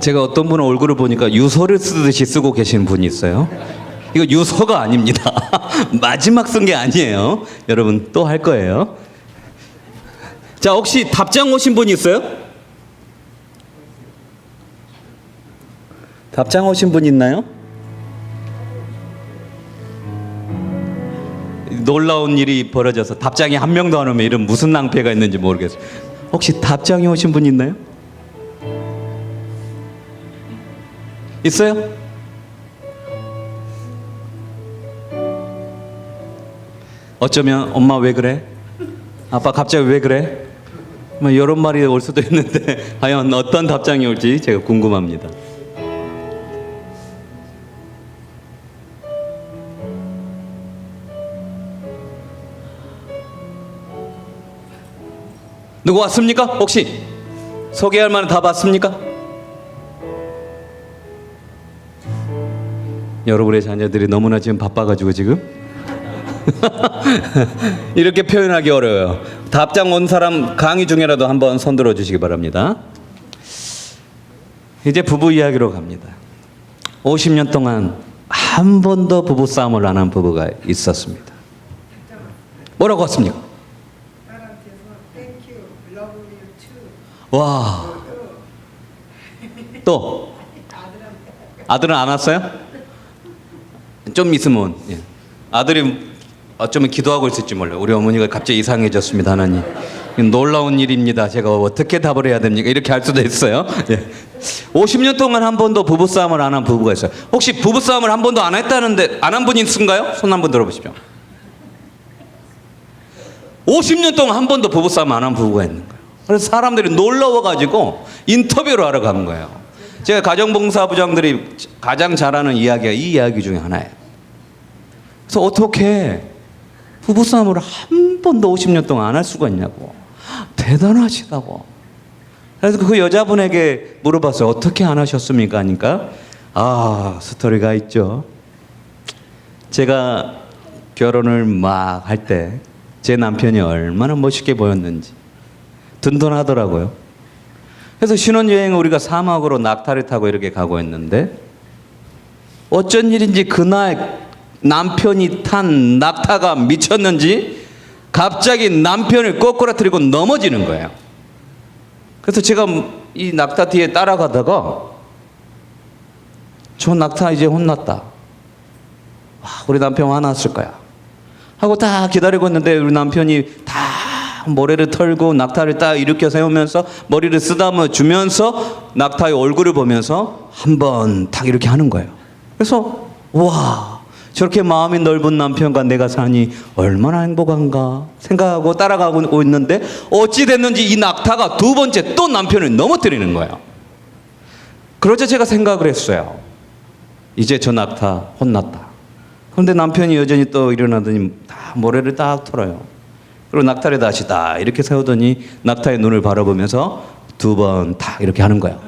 제가 어떤 분의 얼굴을 보니까 유서를 쓰듯이 쓰고 계신 분이 있어요. 이거 유서가 아닙니다. 마지막 쓴 게 아니에요. 여러분 또 할 거예요. 자, 혹시 답장 오신 분 있어요? 답장 오신 분 있나요? 놀라운 일이 벌어져서 답장이 한 명도 안 오면 이런 무슨 낭패가 있는지 모르겠어요. 혹시 답장이 오신 분 있나요? 있어요? 어쩌면 엄마 왜 그래? 아빠 갑자기 왜 그래? 뭐 이런 말이 올 수도 있는데 과연 어떤 답장이 올지 제가 궁금합니다. 누구 왔습니까? 혹시 소개할 만한 다 봤습니까? 여러분의 자녀들이 너무나 지금 바빠가지고 지금 이렇게 표현하기 어려워요. 답장 온 사람 강의 중에라도 한번 손 들어 주시기 바랍니다. 이제 부부 이야기로 갑니다. 50년 동안 한 번도 부부 싸움을 안 한 부부가 있었습니다. 뭐라고 했습니까? 와. 또 아들은 안 왔어요? 좀 있으면 예. 아들이 어쩌면 기도하고 있을지 몰라요. 우리 어머니가 갑자기 이상해졌습니다. 하나님, 놀라운 일입니다. 제가 어떻게 답을 해야 됩니까? 이렇게 할 수도 있어요. 예. 50년 동안 한 번도 부부싸움을 안 한 부부가 있어요. 혹시 부부싸움을 한 번도 안 했다는데 안 한 분이 있은가요? 손 한번 들어보십시오. 50년 동안 한 번도 부부싸움 안 한 부부가 있는 거예요. 그래서 사람들이 놀라워가지고 인터뷰를 하러 간 거예요. 제가 가정봉사부장들이 가장 잘하는 이야기가 이 이야기 중에 하나예요. 그래서 어떻게 부부싸움을 한 번도 50년 동안 안 할 수가 있냐고. 대단하시다고. 그래서 그 여자분에게 물어봤어요. 어떻게 안 하셨습니까? 하니까 스토리가 있죠. 제가 결혼을 막 할 때 제 남편이 얼마나 멋있게 보였는지 든든하더라고요. 그래서 신혼여행을 우리가 사막으로 낙타를 타고 이렇게 가고 있는데 어쩐 일인지 그날 남편이 탄 낙타가 미쳤는지 갑자기 남편을 꼬꾸라뜨리고 넘어지는 거예요. 그래서 제가 이 낙타 뒤에 따라가다가 저 낙타 이제 혼났다. 우리 남편 화났을 거야. 하고 딱 기다리고 있는데 우리 남편이 다 모래를 털고 낙타를 딱 일으켜 세우면서 머리를 쓰다듬어 주면서 낙타의 얼굴을 보면서 한 번 딱 이렇게 하는 거예요. 그래서 와, 저렇게 마음이 넓은 남편과 내가 사니 얼마나 행복한가 생각하고 따라가고 있는데 어찌 됐는지 이 낙타가 두 번째 또 남편을 넘어뜨리는 거예요. 그러자 제가 생각을 했어요. 이제 저 낙타 혼났다. 그런데 남편이 여전히 또 일어나더니 다 모래를 딱 털어요. 그리고 낙타를 다시 딱 이렇게 세우더니 낙타의 눈을 바라보면서 두 번 딱 이렇게 하는 거예요.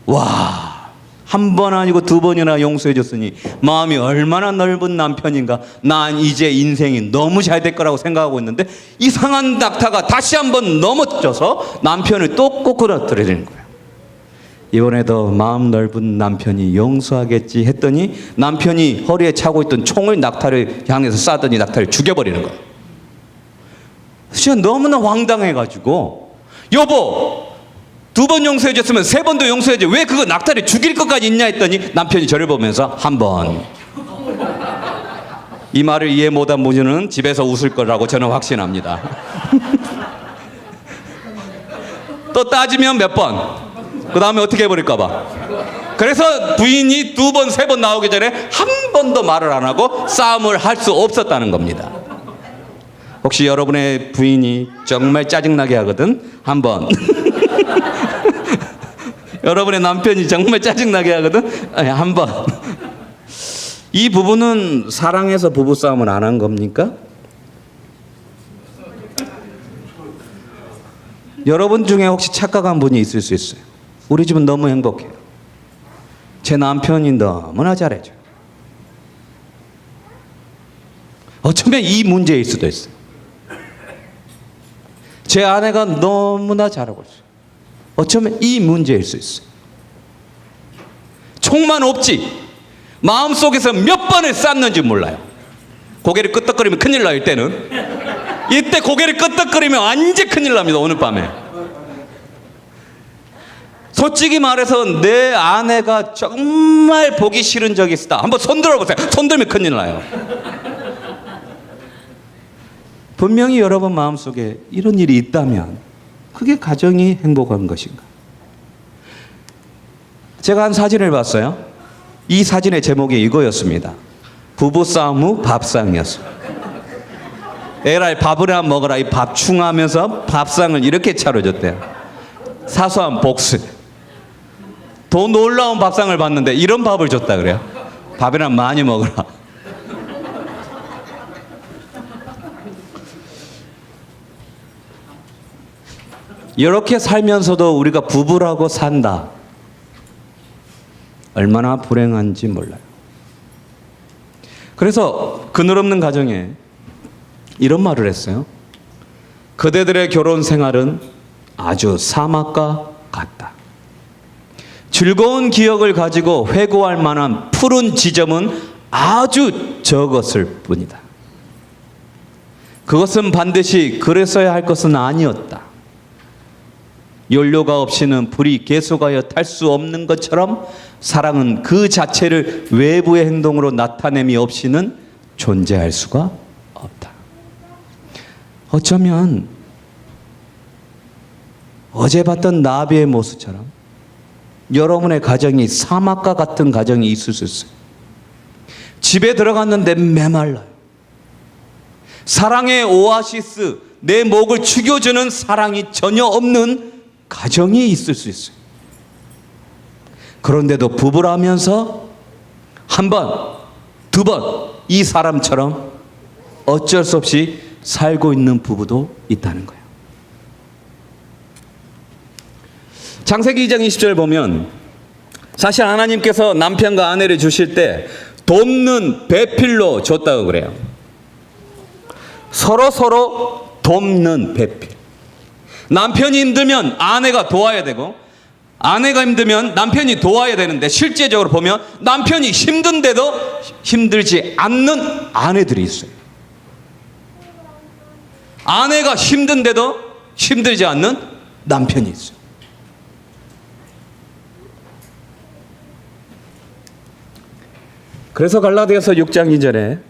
와, 한 번 아니고 두 번이나 용서해 줬으니 마음이 얼마나 넓은 남편인가. 난 이제 인생이 너무 잘 될 거라고 생각하고 있는데 이상한 낙타가 다시 한 번 넘어져서 남편을 또 꼬꾸라뜨리는 거예요. 이번에도 마음 넓은 남편이 용서하겠지 했더니 남편이 허리에 차고 있던 총을 낙타를 향해서 쏴더니 낙타를 죽여버리는 거예요. 진짜 너무나 황당해가지고 여보, 두 번 용서해줬으면 세 번도 용서해야지 왜 그거 낙타를 죽일 것까지 있냐 했더니 남편이 저를 보면서 한 번. 이 말을 이해 못한 분은 집에서 웃을 거라고 저는 확신합니다. 또 따지면 몇 번, 그 다음에 어떻게 해버릴까 봐. 그래서 부인이 두 번, 세 번 나오기 전에 한 번도 말을 안 하고 싸움을 할 수 없었다는 겁니다. 혹시 여러분의 부인이 정말 짜증나게 하거든 한 번. 여러분의 남편이 정말 짜증나게 하거든 한 번. 이 부부는 사랑해서 부부싸움을 안 한 겁니까? 여러분 중에 혹시 착각한 분이 있을 수 있어요. 우리 집은 너무 행복해요. 제 남편이 너무나 잘해줘요. 어쩌면 이 문제일 수도 있어요. 제 아내가 너무나 잘하고 있어요. 어쩌면 이 문제일 수 있어요. 총만 없지 마음속에서 몇 번을 쌌는지 몰라요. 고개를 끄덕거리면 큰일 나요. 이때 고개를 끄덕거리면 완전 큰일 납니다. 오늘 밤에. 솔직히 말해서 내 아내가 정말 보기 싫은 적이 있다. 한번 손 들어보세요. 손 들면 큰일 나요. 분명히 여러분 마음속에 이런 일이 있다면 그게 가정이 행복한 것인가? 제가 한 사진을 봤어요. 이 사진의 제목이 이거였습니다. 부부싸움 후 밥상이었어요. 에라이 밥을 먹어라 이 밥충하면서 밥상을 이렇게 차려줬대요. 사소한 복수. 더 놀라운 밥상을 봤는데 이런 밥을 줬다 그래요. 밥이나 많이 먹어라. 이렇게 살면서도 우리가 부부라고 산다. 얼마나 불행한지 몰라요. 그래서 그늘 없는 가정에 이런 말을 했어요. 그대들의 결혼 생활은 아주 사막과 같다. 즐거운 기억을 가지고 회고할 만한 푸른 지점은 아주 적었을 뿐이다. 그것은 반드시 그랬어야 할 것은 아니었다. 연료가 없이는 불이 계속하여 탈 수 없는 것처럼 사랑은 그 자체를 외부의 행동으로 나타냄이 없이는 존재할 수가 없다. 어쩌면 어제 봤던 나비의 모습처럼 여러분의 가정이 사막과 같은 가정이 있을 수 있어요. 집에 들어갔는데 메말라요. 사랑의 오아시스, 내 목을 죽여주는 사랑이 전혀 없는 가정이 있을 수 있어요. 그런데도 부부라면서 한 번, 두 번 이 사람처럼 어쩔 수 없이 살고 있는 부부도 있다는 거예요. 창세기 2장 20절 보면 사실 하나님께서 남편과 아내를 주실 때 돕는 배필로 줬다고 그래요. 서로 돕는 배필. 남편이 힘들면 아내가 도와야 되고 아내가 힘들면 남편이 도와야 되는데 실제적으로 보면 남편이 힘든데도 힘들지 않는 아내들이 있어요. 아내가 힘든데도 힘들지 않는 남편이 있어요. 그래서 갈라디아서 6장 2절에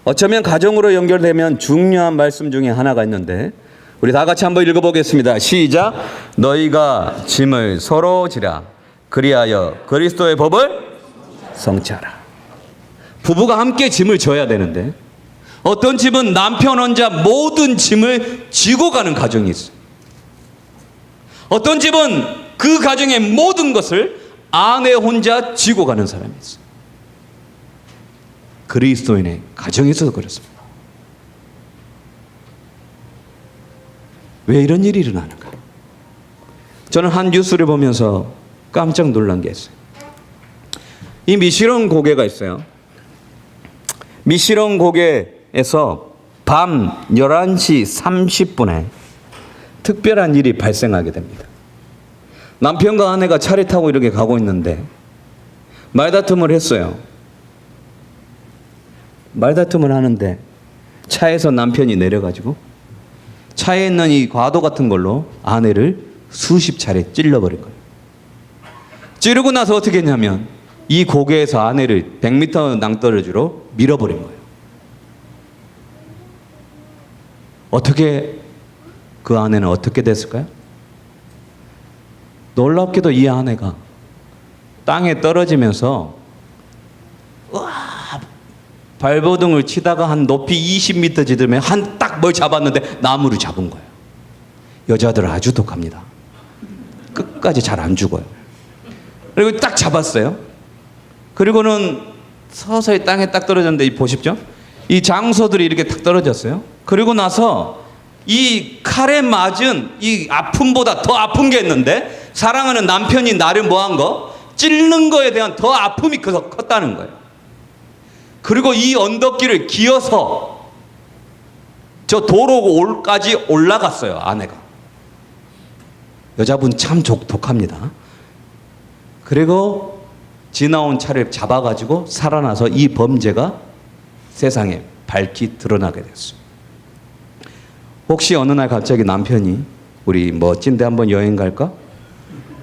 어쩌면 가정으로 연결되면 중요한 말씀 중에 하나가 있는데 우리 다 같이 한번 읽어보겠습니다. 시작. 너희가 짐을 서로 지라 그리하여 그리스도의 법을 성취하라. 부부가 함께 짐을 져야 되는데 어떤 집은 남편 혼자 모든 짐을 지고 가는 가정이 있어요. 어떤 집은 그 가정의 모든 것을 아내 혼자 지고 가는 사람이 있어요. 그리스도인의 가정에서도 그렇습니다. 왜 이런 일이 일어나는가? 저는 한 뉴스를 보면서 깜짝 놀란 게 있어요. 이 미시런 고개가 있어요. 미시런 고개에서 밤 11시 30분에 특별한 일이 발생하게 됩니다. 남편과 아내가 차를 타고 이렇게 가고 있는데 말다툼을 했어요. 말다툼을 하는데 차에서 남편이 내려가지고 차에 있는 이 과도 같은 걸로 아내를 수십 차례 찔러버린 거예요. 찌르고 나서 어떻게 했냐면 이 고개에서 아내를 100m 낭떠러지로 밀어버린 거예요. 어떻게 그 아내는 어떻게 됐을까요? 놀랍게도 이 아내가 땅에 떨어지면서 발버둥을 치다가 한 높이 20m 지르면 한 딱 뭘 잡았는데 나무를 잡은 거예요. 여자들은 아주 독합니다. 끝까지 잘 안 죽어요. 그리고 딱 잡았어요. 그리고는 서서히 땅에 딱 떨어졌는데 보십시오. 이 장소들이 이렇게 딱 떨어졌어요. 그리고 나서 이 칼에 맞은 이 아픔보다 더 아픈 게 있는데 사랑하는 남편이 나를 뭐한 거? 찔른 거에 대한 더 아픔이 컸다는 거예요. 그리고 이 언덕길을 기어서 저 도로까지 올라갔어요. 아내가. 여자분 참 독합니다. 그리고 지나온 차를 잡아가지고 살아나서 이 범죄가 세상에 밝히 드러나게 됐어요. 혹시 어느 날 갑자기 남편이 우리 멋진데 한번 여행 갈까?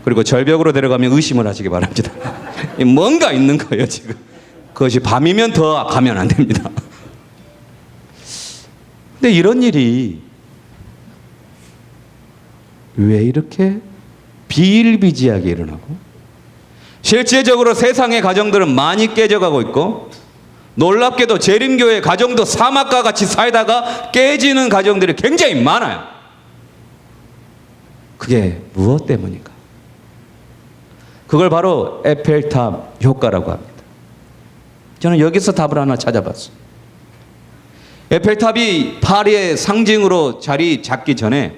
그리고 절벽으로 데려가면 의심을 하시기 바랍니다. 뭔가 있는 거예요 지금. 그것이 밤이면 더 가면 안 됩니다. 근데 이런 일이 왜 이렇게 비일비재하게 일어나고 실제적으로 세상의 가정들은 많이 깨져가고 있고 놀랍게도 재림교회 가정도 사막과 같이 살다가 깨지는 가정들이 굉장히 많아요. 그게 무엇 때문인가? 그걸 바로 에펠탑 효과라고 합니다. 저는 여기서 답을 하나 찾아봤어요. 에펠탑이 파리의 상징으로 자리 잡기 전에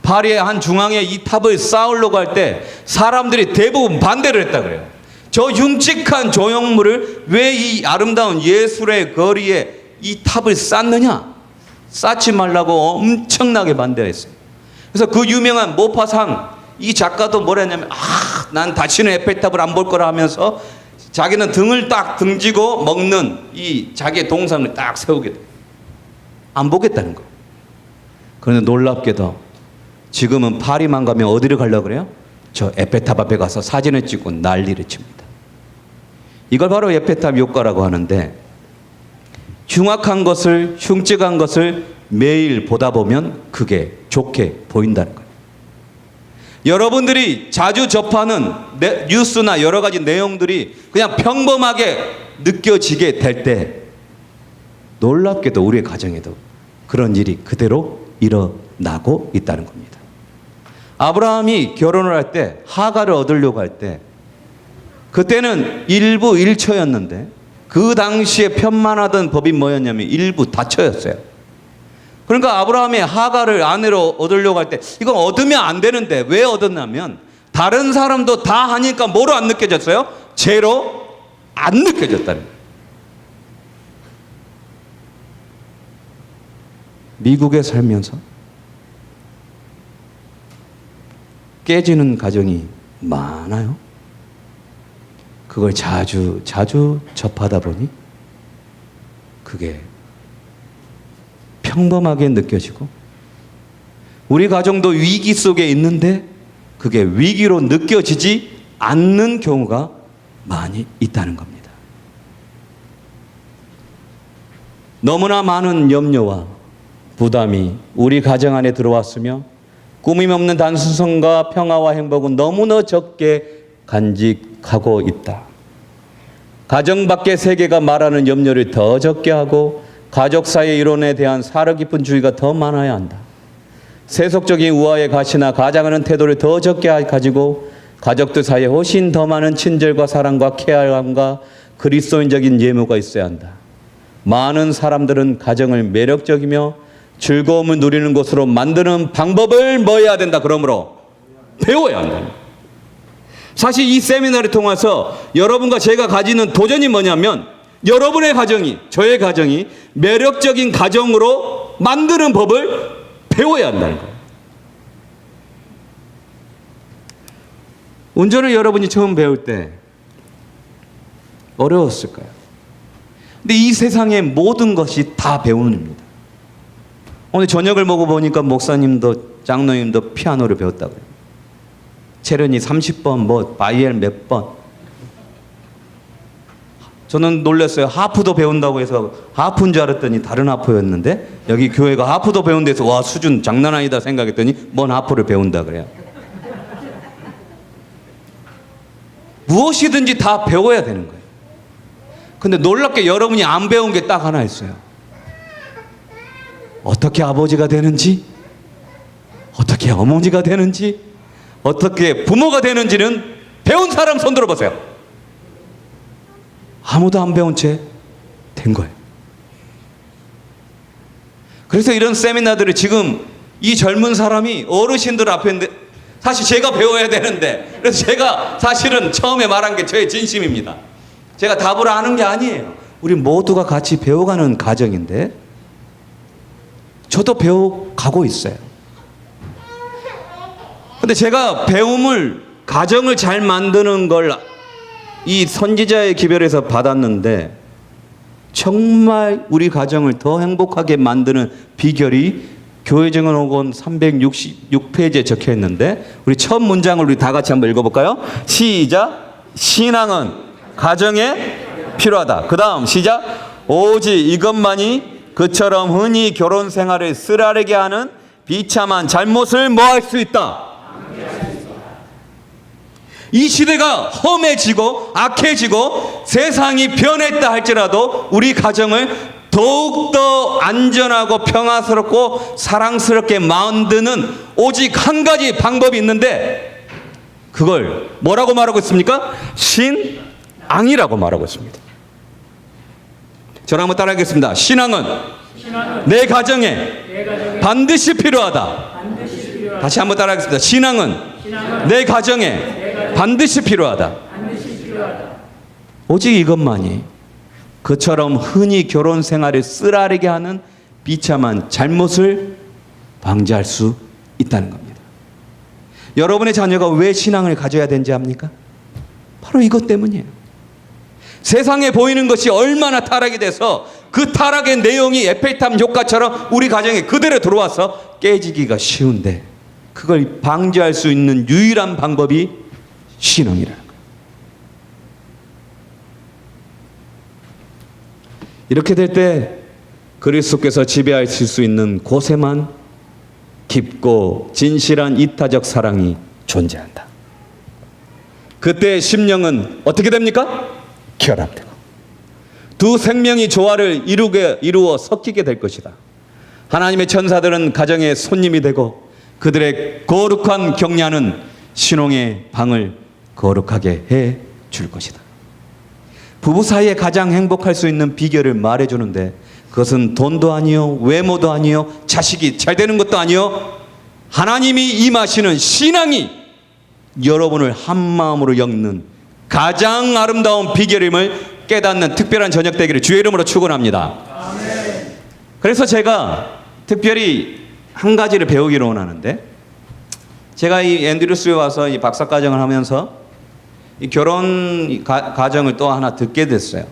파리의 한 중앙에 이 탑을 쌓으려고 할 때 사람들이 대부분 반대를 했다 그래요. 저 흉측한 조형물을 왜 이 아름다운 예술의 거리에 이 탑을 쌓느냐? 쌓지 말라고 엄청나게 반대했어요. 그래서 그 유명한 모파상, 이 작가도 뭐라 했냐면, 난 다시는 에펠탑을 안 볼 거라 하면서 자기는 등을 딱 등지고 먹는 이 자기의 동상을 딱 세우게 돼요. 안 보겠다는 거예요. 그런데 놀랍게도 지금은 파리만 가면 어디를 가려고 그래요? 저 에펠탑 앞에 가서 사진을 찍고 난리를 칩니다. 이걸 바로 에펠탑 효과라고 하는데, 흉악한 것을, 흉측한 것을 매일 보다 보면 그게 좋게 보인다는 거예요. 여러분들이 자주 접하는 뉴스나 여러 가지 내용들이 그냥 평범하게 느껴지게 될 때, 놀랍게도 우리의 가정에도 그런 일이 그대로 일어나고 있다는 겁니다. 아브라함이 결혼을 할 때, 하가를 얻으려고 할 때, 그때는 일부 일처였는데 그 당시에 편만하던 법이 뭐였냐면 일부 다처였어요. 그러니까 아브라함이 하가를 아내로 얻으려고 할 때 이건 얻으면 안 되는데 왜 얻었냐면 다른 사람도 다 하니까 뭐로 안 느껴졌어요? 죄로 안 느껴졌다는 거예요. 미국에 살면서 깨지는 가정이 많아요. 그걸 자주 접하다 보니 그게 평범하게 느껴지고, 우리 가정도 위기 속에 있는데 그게 위기로 느껴지지 않는 경우가 많이 있다는 겁니다. 너무나 많은 염려와 부담이 우리 가정 안에 들어왔으며 꾸밈없는 단순성과 평화와 행복은 너무나 적게 간직하고 있다. 가정 밖의 세계가 말하는 염려를 더 적게 하고 가족 사이의 이론에 대한 사려 깊은 주의가 더 많아야 한다. 세속적인 우화의 가시나 가장하는 태도를 더 적게 가지고 가족들 사이에 훨씬 더 많은 친절과 사랑과 케어함과 그리스도인적인 예무가 있어야 한다. 많은 사람들은 가정을 매력적이며 즐거움을 누리는 곳으로 만드는 방법을 뭐 해야 된다? 그러므로 배워야 한다. 사실 이 세미나를 통해서 여러분과 제가 가지는 도전이 뭐냐면, 여러분의 가정이, 저의 가정이 매력적인 가정으로 만드는 법을 배워야 한다는 거예요. 운전을 여러분이 처음 배울 때 어려웠을까요? 근데 이 세상의 모든 것이 다 배우는 겁니다. 오늘 저녁을 먹어보니까 목사님도 장로님도 피아노를 배웠다고요. 체르니 30번, 바이엘 몇 번. 저는 놀랐어요. 하프도 배운다고 해서 하프인 줄 알았더니 다른 하프였는데, 여기 교회가 하프도 배운 데서 와, 수준 장난 아니다 생각했더니 뭔 하프를 배운다 그래요. 무엇이든지 다 배워야 되는 거예요. 근데 놀랍게 여러분이 안 배운 게 딱 하나 있어요. 어떻게 아버지가 되는지, 어떻게 어머니가 되는지, 어떻게 부모가 되는지는 배운 사람 손 들어보세요. 아무도 안 배운 채 된 거예요. 그래서 이런 세미나들을 지금 이 젊은 사람이 어르신들 앞에 있는데, 사실 제가 배워야 되는데, 그래서 제가 사실은 처음에 말한 게 저의 진심입니다. 제가 답을 아는 게 아니에요. 우리 모두가 같이 배워가는 과정인데 저도 배워가고 있어요. 근데 제가 배움을, 가정을 잘 만드는 걸 이 선지자의 기별에서 받았는데, 정말 우리 가정을 더 행복하게 만드는 비결이 교회증언 5권 366페이지에 적혀 있는데, 우리 첫 문장을 우리 다 같이 한번 읽어볼까요? 시작. 신앙은 가정에 필요하다. 그 다음 시작. 오직 이것만이 그처럼 흔히 결혼 생활을 쓰라리게 하는 비참한 잘못을 뭐 할 수 있다. 이 시대가 험해지고 악해지고 세상이 변했다 할지라도 우리 가정을 더욱더 안전하고 평화스럽고 사랑스럽게 만드는 오직 한 가지 방법이 있는데, 그걸 뭐라고 말하고 있습니까? 신앙이라고 말하고 있습니다. 저랑 한번 따라하겠습니다. 신앙은 내 가정에 반드시 필요하다. 다시 한번 따라하겠습니다. 신앙은 내 가정에 반드시 필요하다. 필요하다. 오직 이것만이 그처럼 흔히 결혼 생활을 쓰라리게 하는 비참한 잘못을 방지할 수 있다는 겁니다. 여러분의 자녀가 왜 신앙을 가져야 되는지 압니까? 바로 이것 때문이에요. 세상에 보이는 것이 얼마나 타락이 돼서 그 타락의 내용이 에펠탑 효과처럼 우리 가정에 그대로 들어와서 깨지기가 쉬운데, 그걸 방지할 수 있는 유일한 방법이 신앙이라는 거예요. 이렇게 될 때 그리스도께서 지배하실 수 있는 곳에만 깊고 진실한 이타적 사랑이 존재한다. 그때 심령은 어떻게 됩니까? 결합되고 두 생명이 조화를 이루어 섞이게 될 것이다. 하나님의 천사들은 가정의 손님이 되고 그들의 거룩한 격려는 신혼의 방을 거룩하게 해 줄 것이다. 부부 사이에 가장 행복할 수 있는 비결을 말해주는데, 그것은 돈도 아니요, 외모도 아니요, 자식이 잘 되는 것도 아니요, 하나님이 임하시는 신앙이 여러분을 한 마음으로 엮는 가장 아름다운 비결임을 깨닫는 특별한 저녁 되기를 주의 이름으로 축원합니다. 그래서 제가 특별히 한 가지를 배우기를 원하는데, 제가 이 앤드루스에 와서 이 박사과정을 하면서 이 결혼 과정을 또 하나 듣게 됐어요.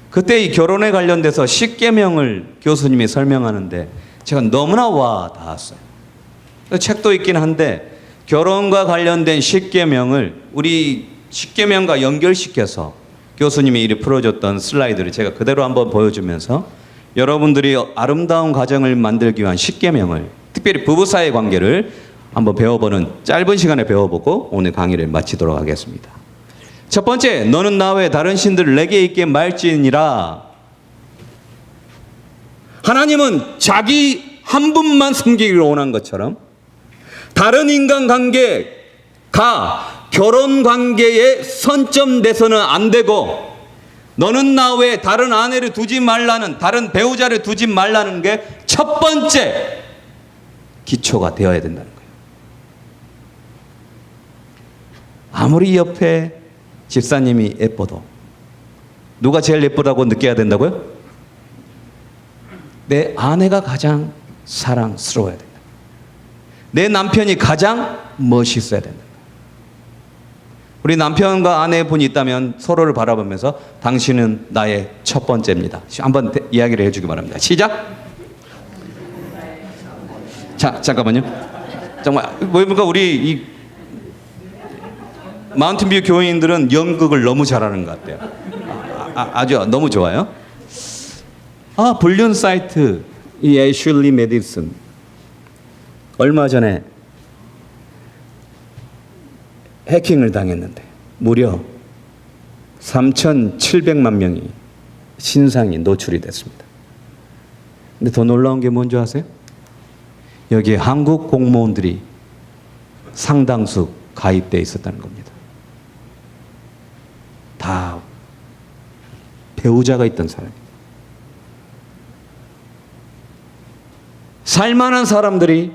그때 이 결혼에 관련돼서 10계명을 교수님이 설명하는데 제가 너무나 와 닿았어요. 책도 있긴 한데 결혼과 관련된 10계명을 우리 10계명과 연결시켜서 교수님이 이리 풀어줬던 슬라이드를 제가 그대로 한번 보여주면서 여러분들이 아름다운 가정을 만들기 위한 10계명을, 특별히 부부 사이의 관계를 한번 배워보는 짧은 시간에 배워보고 오늘 강의를 마치도록 하겠습니다. 첫 번째, 너는 나 외에 다른 신들을 내게 있게 말지니라. 하나님은 자기 한 분만 섬기기를 원한 것처럼 다른 인간관계가 결혼관계에 선점돼서는 안 되고, 너는 나 외에 다른 아내를 두지 말라는, 다른 배우자를 두지 말라는 게 첫 번째 기초가 되어야 된다는 거예요. 아무리 옆에 집사님이 예뻐도 누가 제일 예쁘다고 느껴야 된다고요? 내 아내가 가장 사랑스러워야 된다. 내 남편이 가장 멋있어야 된다. 우리 남편과 아내분이 있다면 서로를 바라보면서 당신은 나의 첫 번째입니다. 한번 이야기를 해주기 바랍니다. 시작! 자, 잠깐만요. 정말 뭐입니까? 우리 이 마운틴뷰 교인들은 연극을 너무 잘하는 것 같아요. 아주 너무 좋아요. 불륜 사이트 이 애슐리 메디슨 얼마 전에 해킹을 당했는데 무려 3,700만 명이 신상이 노출이 됐습니다. 근데 더 놀라운 게 뭔지 아세요? 여기에 한국 공무원들이 상당수 가입되어 있었다는 겁니다. 다 배우자가 있던 사람입니다. 살만한 사람들이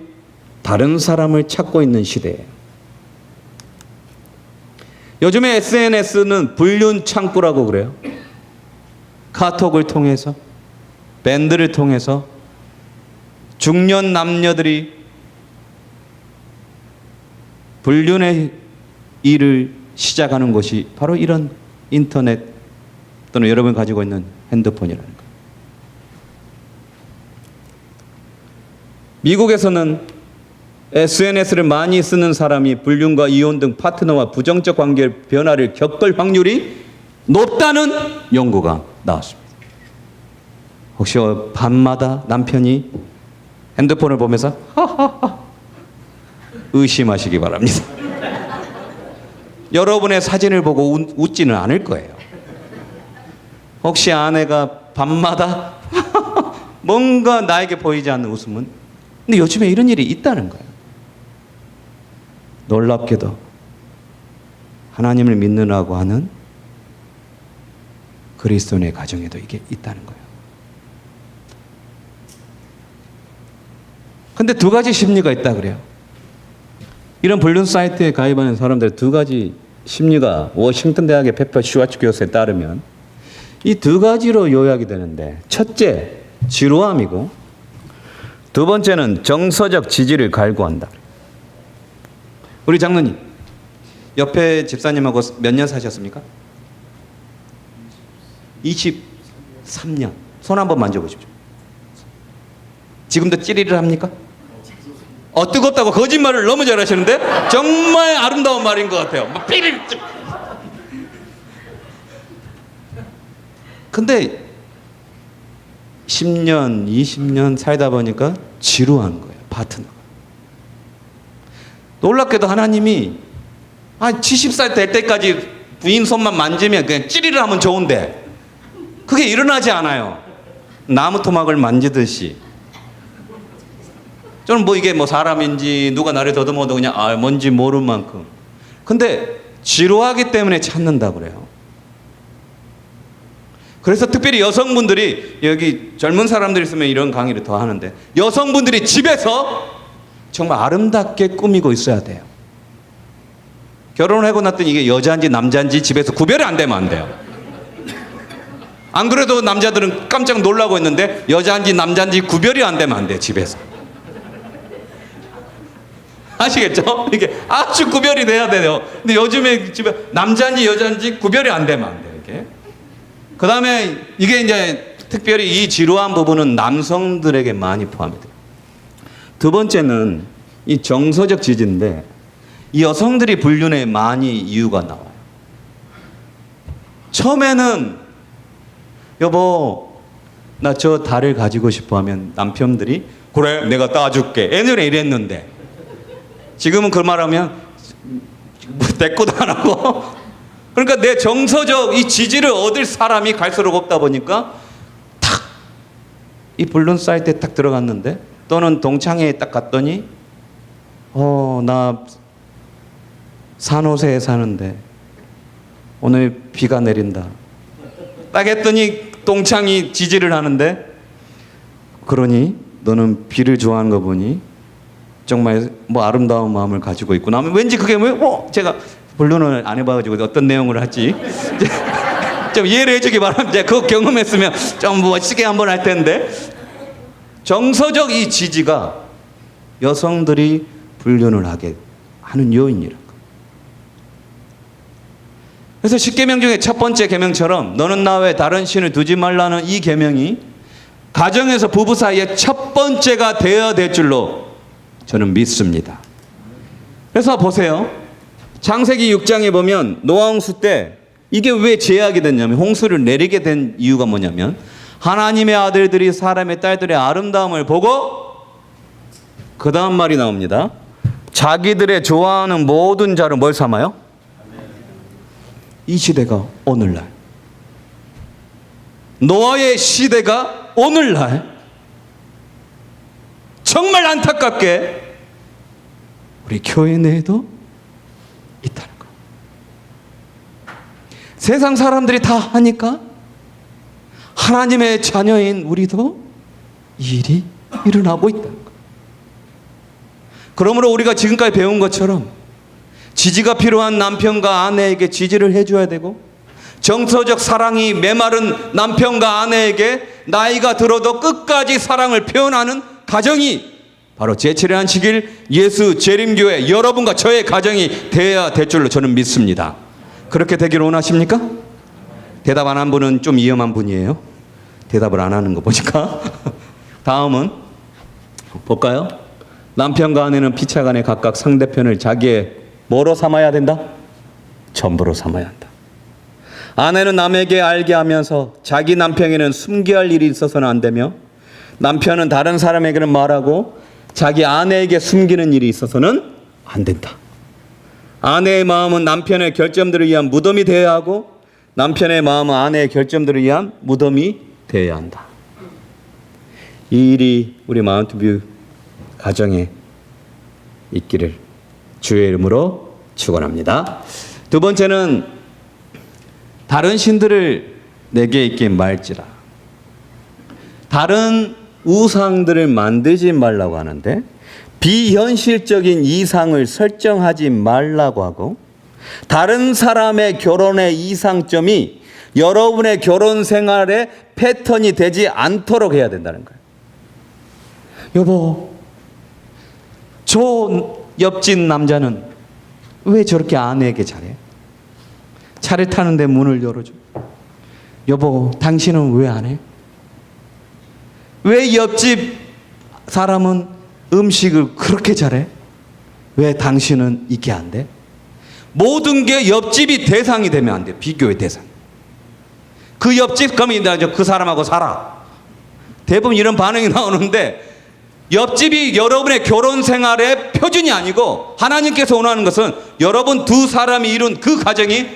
다른 사람을 찾고 있는 시대예요. 요즘에 SNS는 불륜 창구라고 그래요. 카톡을 통해서, 밴드를 통해서 중년 남녀들이 불륜의 일을 시작하는 것이 바로 이런 인터넷 또는 여러분이 가지고 있는 핸드폰이라는 거예요. 미국에서는 SNS를 많이 쓰는 사람이 불륜과 이혼 등 파트너와 부정적 관계 변화를 겪을 확률이 높다는 연구가 나왔습니다. 혹시 밤마다 남편이 핸드폰을 보면서 하하하 의심하시기 바랍니다. 여러분의 사진을 보고 웃지는 않을 거예요. 혹시 아내가 밤마다 뭔가 나에게 보이지 않는 웃음은, 근데 요즘에 이런 일이 있다는 거예요. 놀랍게도 하나님을 믿느라고 하는 그리스도인의 가정에도 이게 있다는 거예요. 근데 두 가지 심리가 있다 그래요. 이런 불륜 사이트에 가입하는 사람들 두 가지 심리가 워싱턴 대학의 페퍼 슈와츠 교수에 따르면 이 두 가지로 요약이 되는데, 첫째 지루함이고 두 번째는 정서적 지지를 갈구한다. 우리 장로님, 옆에 집사님하고 몇 년 사셨습니까? 23년. 손 한번 만져보십시오. 지금도 찌리를 합니까? 뜨겁다고 거짓말을 너무 잘하시는데 정말 아름다운 말인 것 같아요. 막 삐리리. 근데 10년, 20년 살다 보니까 지루한 거예요, 파트너가. 놀랍게도 하나님이 70살 될 때까지 부인 손만 만지면 그냥 찌리를 하면 좋은데 그게 일어나지 않아요. 나무 토막을 만지듯이. 저는 이게 사람인지 누가 나를 더듬어도 그냥 뭔지 모를 만큼. 근데 지루하기 때문에 찾는다 그래요. 그래서 특별히 여성분들이, 여기 젊은 사람들 있으면 이런 강의를 더 하는데, 여성분들이 집에서 정말 아름답게 꾸미고 있어야 돼요. 결혼을 하고 났더니 이게 여자인지 남자인지 집에서 구별이 안 되면 안 돼요. 안 그래도 남자들은 깜짝 놀라고 했는데 여자인지 남자인지 구별이 안 되면 안 돼요, 집에서. 아시겠죠? 이게 아주 구별이 돼야 돼요. 근데 요즘에 집에 남자인지 여자인지 구별이 안 되면 안 돼요, 이게. 그 다음에 이게 이제 특별히 이 지루한 부분은 남성들에게 많이 포함이 돼요. 두 번째는 이 정서적 지지인데, 이 여성들이 불륜에 많이 이유가 나와요. 처음에는 여보 나 저 달을 가지고 싶어 하면 남편들이 그래 내가 따줄게. 옛날에 이랬는데 지금은 그 말하면 대꾸도 안 하고. 그러니까 내 정서적 이 지지를 얻을 사람이 갈수록 없다 보니까 탁 이 불륜 사이트에 딱 들어갔는데, 또는 동창회에 딱 갔더니 나 산호세에 사는데 오늘 비가 내린다. 딱 했더니 동창이 지지를 하는데, 그러니 너는 비를 좋아하는 거 보니 정말 아름다운 마음을 가지고 있구나 하면, 왠지 그게 제가 불륜을 안 해봐가지고 어떤 내용을 할지 좀 이해를 해주기 바랍니다. 그거 경험했으면 좀 멋지게 한번 할 텐데, 정서적 이 지지가 여성들이 불륜을 하게 하는 요인이라고. 그래서 10계명 중에 첫 번째 계명처럼 너는 나 외에 다른 신을 두지 말라는 이 계명이 가정에서 부부 사이에 첫 번째가 되어야 될 줄로 저는 믿습니다. 그래서 보세요. 창세기 6장에 보면 노아 홍수 때 이게 왜 제약이 됐냐면, 홍수를 내리게 된 이유가 뭐냐면, 하나님의 아들들이 사람의 딸들의 아름다움을 보고, 그 다음 말이 나옵니다. 자기들의 좋아하는 모든 자를 뭘 삼아요? 이 시대가 오늘날, 노아의 시대가 오늘날 정말 안타깝게 우리 교회 내에도 있다는 거. 세상 사람들이 다 하니까 하나님의 자녀인 우리도 이 일이 일어나고 있다는 거. 그러므로 우리가 지금까지 배운 것처럼 지지가 필요한 남편과 아내에게 지지를 해줘야 되고, 정서적 사랑이 메마른 남편과 아내에게 나이가 들어도 끝까지 사랑을 표현하는 가정이 바로 제7의 안식일 예수 재림교회 여러분과 저의 가정이 되어야 될 줄로 저는 믿습니다. 그렇게 되기를 원하십니까? 대답 안 한 분은 좀 위험한 분이에요. 대답을 안 하는 거 보니까. 다음은 볼까요? 남편과 아내는 피차간에 각각 상대편을 자기의 뭐로 삼아야 된다? 전부로 삼아야 한다. 아내는 남에게 알게 하면서 자기 남편에게는 숨겨야 할 일이 있어서는 안 되며, 남편은 다른 사람에게는 말하고 자기 아내에게 숨기는 일이 있어서는 안 된다. 아내의 마음은 남편의 결점들을 위한 무덤이 되어야 하고, 남편의 마음은 아내의 결점들을 위한 무덤이 되어야 한다. 이 일이 우리 마운트뷰 가정에 있기를 주의 이름으로 축원합니다. 두 번째는 다른 신들을 내게 있게 말지라. 다른 우상들을 만들지 말라고 하는데, 비현실적인 이상을 설정하지 말라고 하고, 다른 사람의 결혼의 이상점이 여러분의 결혼 생활의 패턴이 되지 않도록 해야 된다는 거예요. 여보, 저 옆집 남자는 왜 저렇게 아내에게 잘해? 차를 타는데 문을 열어줘. 여보, 당신은 왜 안 해? 왜 옆집 사람은 음식을 그렇게 잘해? 왜 당신은 이게 안 돼? 모든 게 옆집이 대상이 되면 안 돼. 비교의 대상. 그 옆집 가면 그 사람하고 살아. 대부분 이런 반응이 나오는데 옆집이 여러분의 결혼 생활의 표준이 아니고 하나님께서 원하는 것은 여러분 두 사람이 이룬 그 가정이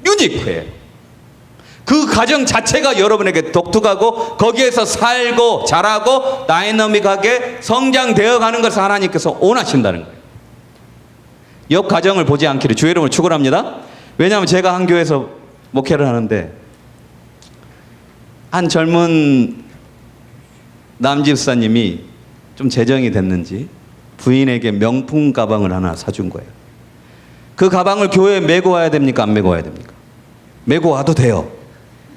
유니크해요. 그 가정 자체가 여러분에게 독특하고 거기에서 살고 자라고 다이너믹하게 성장되어 가는 것을 하나님께서 원하신다는 거예요. 옆 가정을 보지 않기를 주의 이름으로 축원합니다. 왜냐하면 제가 한 교회에서 목회를 하는데 한 젊은 남집사님이 좀 재정이 됐는지 부인에게 명품 가방을 하나 사준 거예요. 그 가방을 교회에 메고 와야 됩니까? 안 메고 와야 됩니까? 메고 와도 돼요.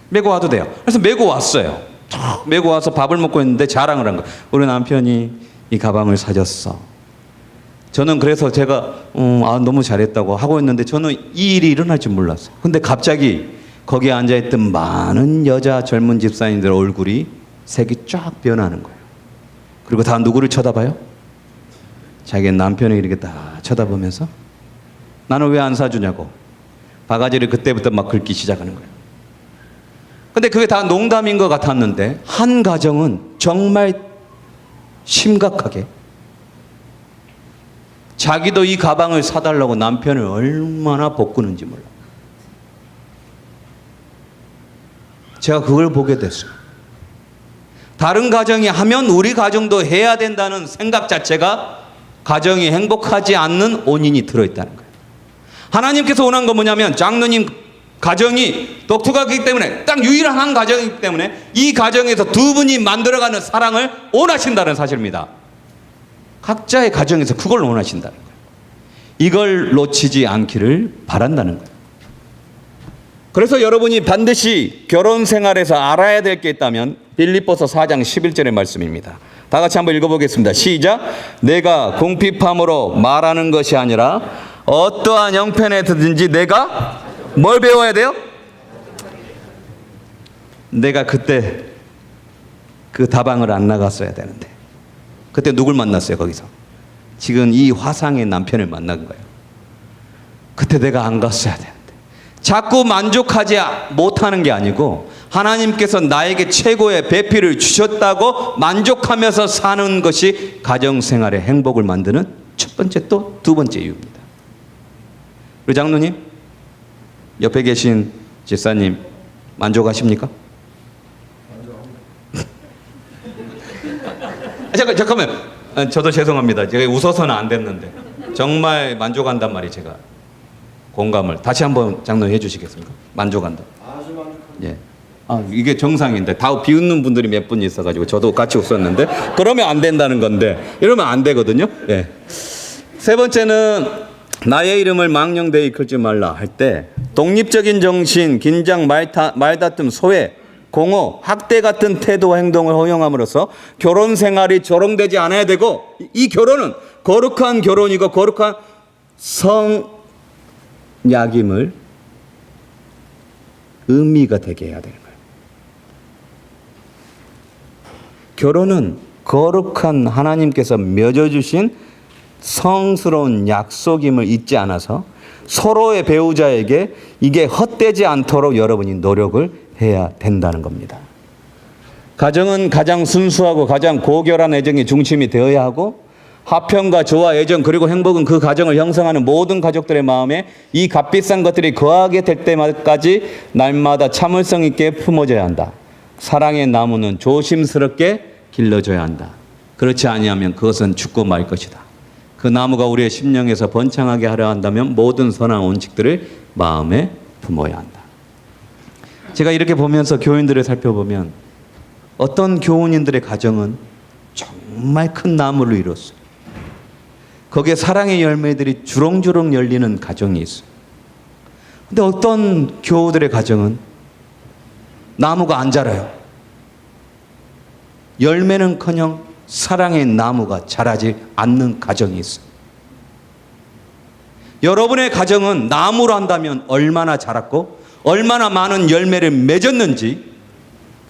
메고 와도 돼요. 그래서 메고 왔어요. 메고 와서 밥을 먹고 있는데 자랑을 한 거예요. 우리 남편이 이 가방을 사줬어. 저는 그래서 제가 너무 잘했다고 하고 있는데 저는 이 일이 일어날 줄 몰랐어요. 근데 갑자기 거기에 앉아있던 많은 여자 젊은 집사님들 얼굴이 색이 쫙 변하는 거예요. 그리고 다 누구를 쳐다봐요? 자기 남편을 이렇게 딱 쳐다보면서 나는 왜 안 사주냐고 바가지를 그때부터 막 긁기 시작하는 거예요. 근데 그게 다 농담인 것 같았는데 한 가정은 정말 심각하게 자기도 이 가방을 사달라고 남편을 얼마나 볶는지 몰라. 제가 그걸 보게 됐어요. 다른 가정이 하면 우리 가정도 해야 된다는 생각 자체가 가정이 행복하지 않는 원인이 들어있다는 거예요. 하나님께서 원한 건 뭐냐면 장로님 가정이 독특하기 때문에 딱 유일한 한 가정이기 때문에 이 가정에서 두 분이 만들어가는 사랑을 원하신다는 사실입니다. 각자의 가정에서 그걸 원하신다는 거예요. 이걸 놓치지 않기를 바란다는 거예요. 그래서 여러분이 반드시 결혼 생활에서 알아야 될 게 있다면 빌립보서 4장 11절의 말씀입니다. 다 같이 한번 읽어보겠습니다. 시작. 내가 궁핍함으로 말하는 것이 아니라 어떠한 형편에든지 내가 뭘 배워야 돼요? 내가 그때 그 다방을 안 나갔어야 되는데 그때 누굴 만났어요? 거기서 지금 이 화상의 남편을 만난 거예요. 그때 내가 안 갔어야 되는데 자꾸 만족하지 못하는 게 아니고 하나님께서 나에게 최고의 배필을 주셨다고 만족하면서 사는 것이 가정생활의 행복을 만드는 첫 번째 또 두 번째 이유입니다. 우리 장로님 옆에 계신 집사님 만족하십니까? 잠깐만. 저도 죄송합니다. 제가 웃어서는 안 됐는데 정말 만족한단 말이 제가 공감을 다시 한번 장로님 해주시겠습니까? 만족한다. 아주 만족합니다. 예. 이게 정상인데 다 비웃는 분들이 몇 분 있어가지고 저도 같이 웃었는데 그러면 안 된다는 건데 이러면 안 되거든요. 예. 세 번째는 나의 이름을 망령되이 걸지 말라 할 때 독립적인 정신, 긴장, 말다툼, 소외, 공허, 학대 같은 태도와 행동을 허용함으로써 결혼 생활이 조롱되지 않아야 되고 이 결혼은 거룩한 결혼이고 거룩한 성약임을 의미가 되게 해야 되는 거예요. 결혼은 거룩한 하나님께서 맺어주신 성스러운 약속임을 잊지 않아서 서로의 배우자에게 이게 헛되지 않도록 여러분이 노력을 해야 된다는 겁니다. 가정은 가장 순수하고 가장 고결한 애정이 중심이 되어야 하고 화평과 조화, 애정 그리고 행복은 그 가정을 형성하는 모든 가족들의 마음에 이 값비싼 것들이 거하게 될 때까지 날마다 참을성 있게 품어져야 한다. 사랑의 나무는 조심스럽게 길러져야 한다. 그렇지 아니하면 그것은 죽고 말 것이다. 그 나무가 우리의 심령에서 번창하게 하려 한다면 모든 선한 원칙들을 마음에 품어야 한다. 제가 이렇게 보면서 교인들을 살펴보면 어떤 교우님들의 가정은 정말 큰 나무를 이뤘어요. 거기에 사랑의 열매들이 주렁주렁 열리는 가정이 있어요. 근데 어떤 교우들의 가정은 나무가 안 자라요. 열매는커녕 사랑의 나무가 자라지 않는 가정이 있어요. 여러분의 가정은 나무로 한다면 얼마나 자랐고 얼마나 많은 열매를 맺었는지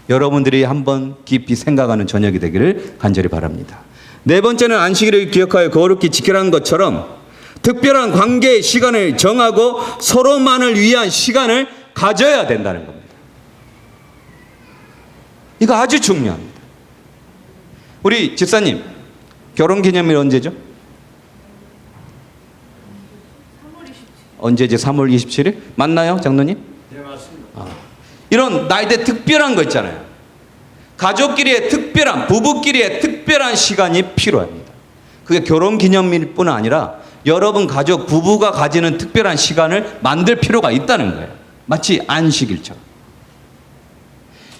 여러분들이 한번 깊이 생각하는 저녁이 되기를 간절히 바랍니다. 네 번째는 안식일을 기억하여 거룩히 지키라는 것처럼 특별한 관계의 시간을 정하고 서로만을 위한 시간을 가져야 된다는 겁니다. 이거 아주 중요합니다. 우리 집사님, 결혼기념일 언제죠? 언제지? 3월 27일? 맞나요, 장로님? 네, 맞습니다. 이런 나이대 특별한 거 있잖아요. 가족끼리의 특별한, 부부끼리의 특별한 시간이 필요합니다. 그게 결혼기념일뿐 아니라 여러분 가족, 부부가 가지는 특별한 시간을 만들 필요가 있다는 거예요. 마치 안식일처럼.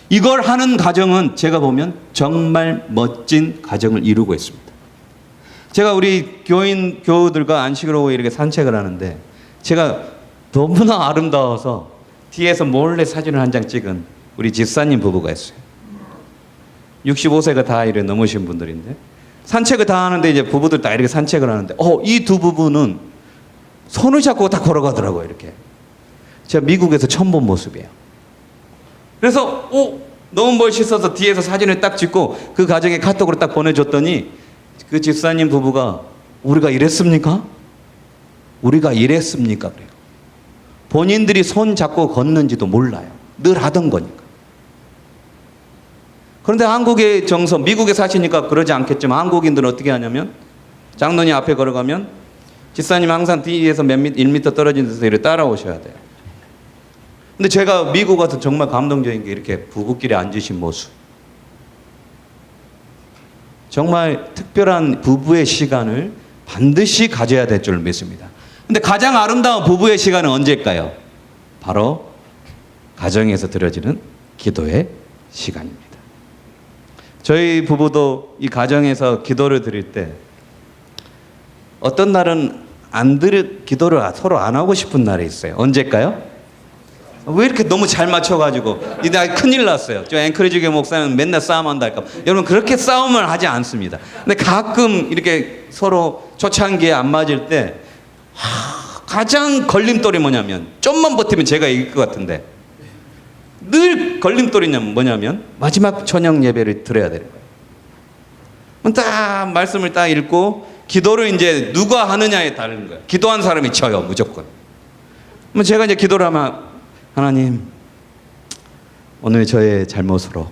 이걸 하는 가정은 제가 보면 정말 멋진 가정을 이루고 있습니다. 제가 우리 교우들과 안식일 오후에 이렇게 산책을 하는데 제가 너무나 아름다워서 뒤에서 몰래 사진을 한 장 찍은 우리 집사님 부부가 있어요. 65세가 다 이래 넘으신 분들인데 산책을 다 하는데 이제 부부들 다 이렇게 산책을 하는데 이 두 부부는 손을 잡고 다 걸어가더라고요. 이렇게. 제가 미국에서 처음 본 모습이에요. 그래서 너무 멋있어서 뒤에서 사진을 딱 찍고 그 가정에 카톡으로 딱 보내줬더니 그 집사님 부부가 우리가 이랬습니까? 우리가 이랬습니까? 그래요. 본인들이 손 잡고 걷는지도 몰라요. 늘 하던 거니까. 그런데 한국의 정서, 미국에 사시니까 그러지 않겠지만 한국인들은 어떻게 하냐면 장로님 앞에 걸어가면 집사님 항상 뒤에서 1m 떨어진 데서 이렇게 따라오셔야 돼요. 근데 제가 미국 와서 정말 감동적인 게 이렇게 부부끼리 앉으신 모습. 정말 특별한 부부의 시간을 반드시 가져야 될 줄 믿습니다. 근데 가장 아름다운 부부의 시간은 언제일까요? 바로 가정에서 드려지는 기도의 시간입니다. 저희 부부도 이 가정에서 기도를 드릴 때 어떤 날은 기도를 서로 안 하고 싶은 날이 있어요. 언제일까요? 왜 이렇게 너무 잘 맞춰가지고 나 큰일 났어요. 저 앵커리지 교회 목사는 맨날 싸움한다 할까 봐. 여러분 그렇게 싸움을 하지 않습니다. 근데 가끔 이렇게 서로 초창기에 안 맞을 때 가장 걸림돌이 뭐냐면 좀만 버티면 제가 이길 것 같은데 늘 걸림돌이냐면 뭐냐면 마지막 저녁 예배를 드려야 되는 거예요. 딱 말씀을 딱 읽고 기도를 이제 누가 하느냐에 다른 거예요. 기도한 사람이 져요 무조건. 그럼 제가 이제 기도를 하면 하나님 오늘 저의 잘못으로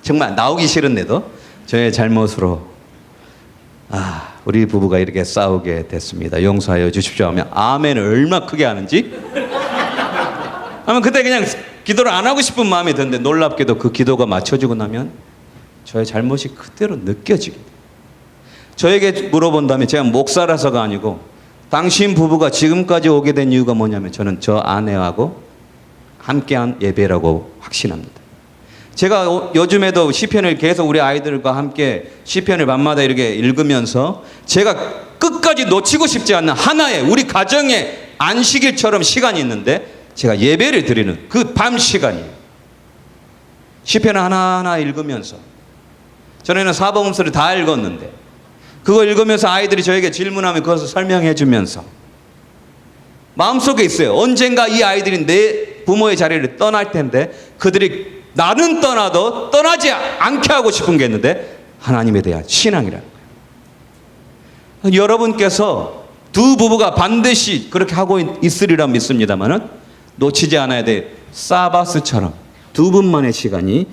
정말 나오기 싫은데도 저의 잘못으로 우리 부부가 이렇게 싸우게 됐습니다. 용서하여 주십시오 하면 아멘을 얼마나 크게 하는지 하면 그때 그냥 기도를 안 하고 싶은 마음이 드는데 놀랍게도 그 기도가 맞춰지고 나면 저의 잘못이 그대로 느껴지게 돼요. 저에게 물어본다면 제가 목사라서가 아니고 당신 부부가 지금까지 오게 된 이유가 뭐냐면 저는 저 아내하고 함께한 예배라고 확신합니다. 제가 요즘에도 시편을 계속 우리 아이들과 함께 시편을 밤마다 이렇게 읽으면서 제가 끝까지 놓치고 싶지 않는 하나의 우리 가정의 안식일처럼 시간이 있는데 제가 예배를 드리는 그 밤 시간이에요. 시편을 하나하나 읽으면서 전에는 사복음서를 다 읽었는데 그거 읽으면서 아이들이 저에게 질문하면 그것을 설명해 주면서 마음속에 있어요. 언젠가 이 아이들이 내 부모의 자리를 떠날 텐데 그들이 나는 떠나도 떠나지 않게 하고 싶은 게 있는데 하나님에 대한 신앙이라는 거예요. 여러분께서 두 부부가 반드시 그렇게 하고 있으리라 믿습니다만은 놓치지 않아야 될 사바스처럼 두 분만의 시간이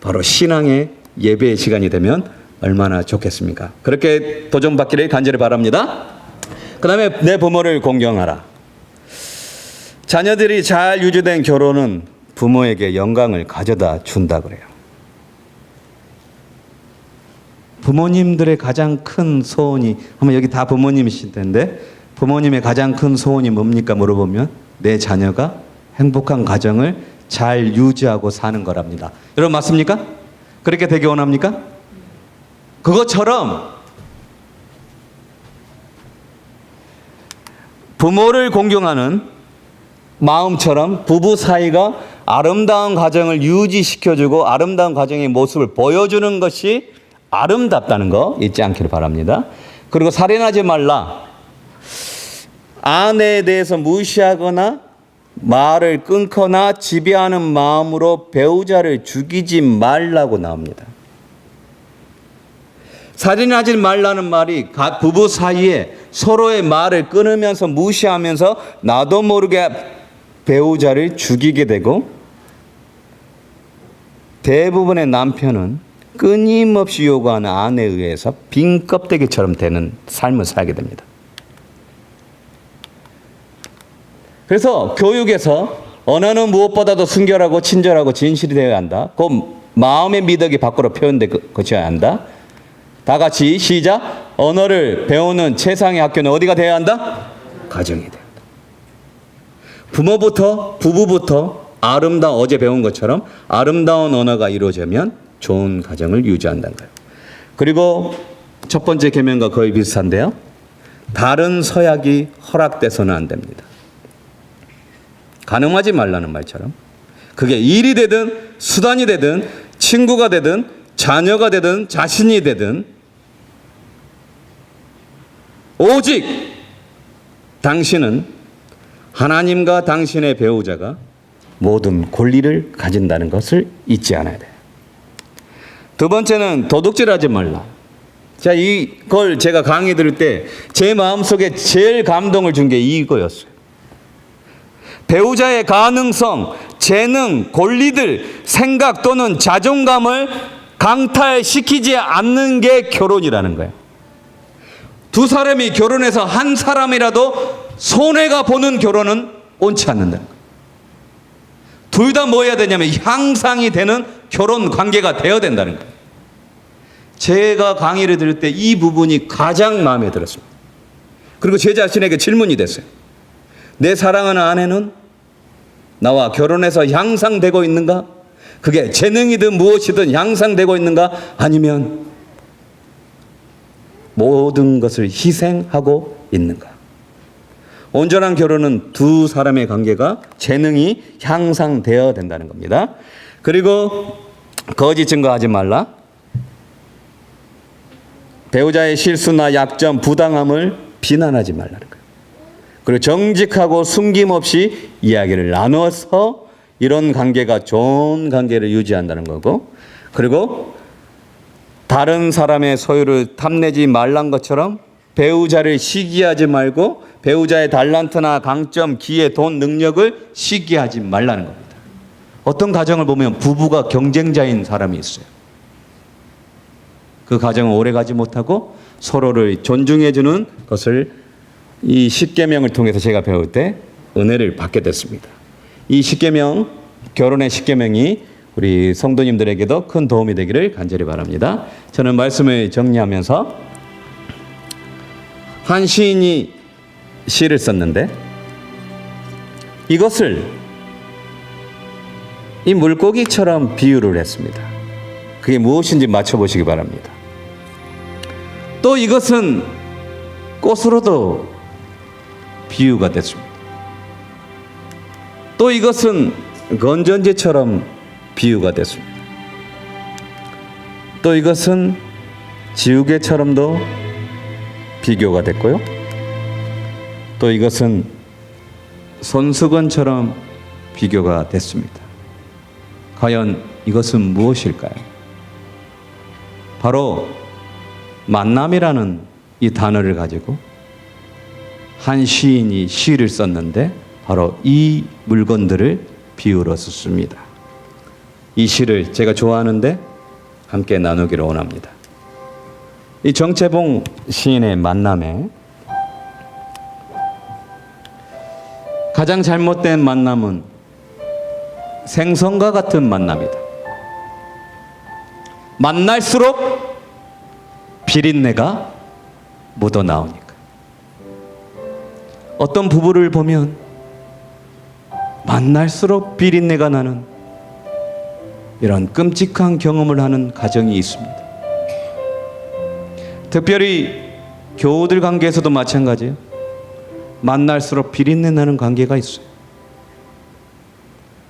바로 신앙의 예배의 시간이 되면 얼마나 좋겠습니까? 그렇게 도전받기를 간절히 바랍니다. 그 다음에 내 부모를 공경하라. 자녀들이 잘 유지된 결혼은 부모에게 영광을 가져다 준다 그래요. 부모님들의 가장 큰 소원이 아마 여기 다 부모님이실 텐데 부모님의 가장 큰 소원이 뭡니까 물어보면 내 자녀가 행복한 가정을 잘 유지하고 사는 거랍니다. 여러분 맞습니까? 그렇게 되기 원합니까? 그것처럼 부모를 공경하는 마음처럼 부부 사이가 아름다운 가정을 유지시켜주고 아름다운 가정의 모습을 보여주는 것이 아름답다는 거 잊지 않기를 바랍니다. 그리고 살인하지 말라. 아내에 대해서 무시하거나 말을 끊거나 지배하는 마음으로 배우자를 죽이지 말라고 나옵니다. 살인하지 말라는 말이 부부 사이에 서로의 말을 끊으면서 무시하면서 나도 모르게 배우자를 죽이게 되고, 대부분의 남편은 끊임없이 요구하는 아내에 의해서 빈 껍데기처럼 되는 삶을 살게 됩니다. 그래서 교육에서 언어는 무엇보다도 순결하고 친절하고 진실이 되어야 한다. 그 마음의 미덕이 밖으로 표현된 것이어야 한다. 다 같이 시작. 언어를 배우는 최상의 학교는 어디가 되어야 한다? 가정이 되어야 한다. 부부부터 아름다운, 어제 배운 것처럼 아름다운 언어가 이루어지면 좋은 가정을 유지한다는 거예요. 그리고 첫 번째 계명과 거의 비슷한데요. 다른 서약이 허락돼서는 안 됩니다. 간음하지 말라는 말처럼 그게 일이 되든 수단이 되든 친구가 되든 자녀가 되든 자신이 되든 오직 당신은 하나님과 당신의 배우자가 모든 권리를 가진다는 것을 잊지 않아야 돼요. 두 번째는 도둑질하지 말라. 자, 이걸 제가 강의 들을 때 제 마음속에 제일 감동을 준 게 이거였어요. 배우자의 가능성, 재능, 권리들, 생각 또는 자존감을 강탈시키지 않는 게 결혼이라는 거예요. 두 사람이 결혼해서 한 사람이라도 손해가 보는 결혼은 옳지 않는다는 거예요. 둘 다 뭐 해야 되냐면 향상이 되는 결혼 관계가 되어야 된다는 거예요. 제가 강의를 들을 때 이 부분이 가장 마음에 들었습니다. 그리고 제 자신에게 질문이 됐어요. 내 사랑하는 아내는 나와 결혼해서 향상되고 있는가? 그게 재능이든 무엇이든 향상되고 있는가? 아니면 모든 것을 희생하고 있는가? 온전한 결혼은 두 사람의 관계가 재능이 향상되어야 된다는 겁니다. 그리고 거짓 증거하지 말라. 배우자의 실수나 약점, 부당함을 비난하지 말라는 거예요. 그리고 정직하고 숨김없이 이야기를 나눠서 이런 관계가 좋은 관계를 유지한다는 거고, 그리고 다른 사람의 소유를 탐내지 말란 것처럼 배우자를 시기하지 말고 배우자의 달란트나 강점, 기회, 돈, 능력을 시기하지 말라는 겁니다. 어떤 가정을 보면 부부가 경쟁자인 사람이 있어요. 그 가정은 오래가지 못하고 서로를 존중해주는 것을 이 십계명을 통해서 제가 배울 때 은혜를 받게 됐습니다. 이 십계명, 결혼의 십계명이 우리 성도님들에게도 큰 도움이 되기를 간절히 바랍니다. 저는 말씀을 정리하면서 한 시인이 시를 썼는데 이것을 이 물고기처럼 비유를 했습니다. 그게 무엇인지 맞춰보시기 바랍니다. 또 이것은 꽃으로도 비유가 됐습니다. 또 이것은 건전지처럼 비유가 됐습니다. 또 이것은 지우개처럼도 비교가 됐고요. 또 이것은 손수건처럼 비교가 됐습니다. 과연 이것은 무엇일까요? 바로 만남이라는 이 단어를 가지고 한 시인이 시를 썼는데 바로 이 물건들을 비유로 썼습니다. 이 시를 제가 좋아하는데 함께 나누기를 원합니다. 이 정채봉 시인의 만남에 가장 잘못된 만남은 생선과 같은 만남이다. 만날수록 비린내가 묻어나오니까. 어떤 부부를 보면 만날수록 비린내가 나는 이런 끔찍한 경험을 하는 가정이 있습니다. 특별히 교우들 관계에서도 마찬가지예요. 만날수록 비린내 나는 관계가 있어요.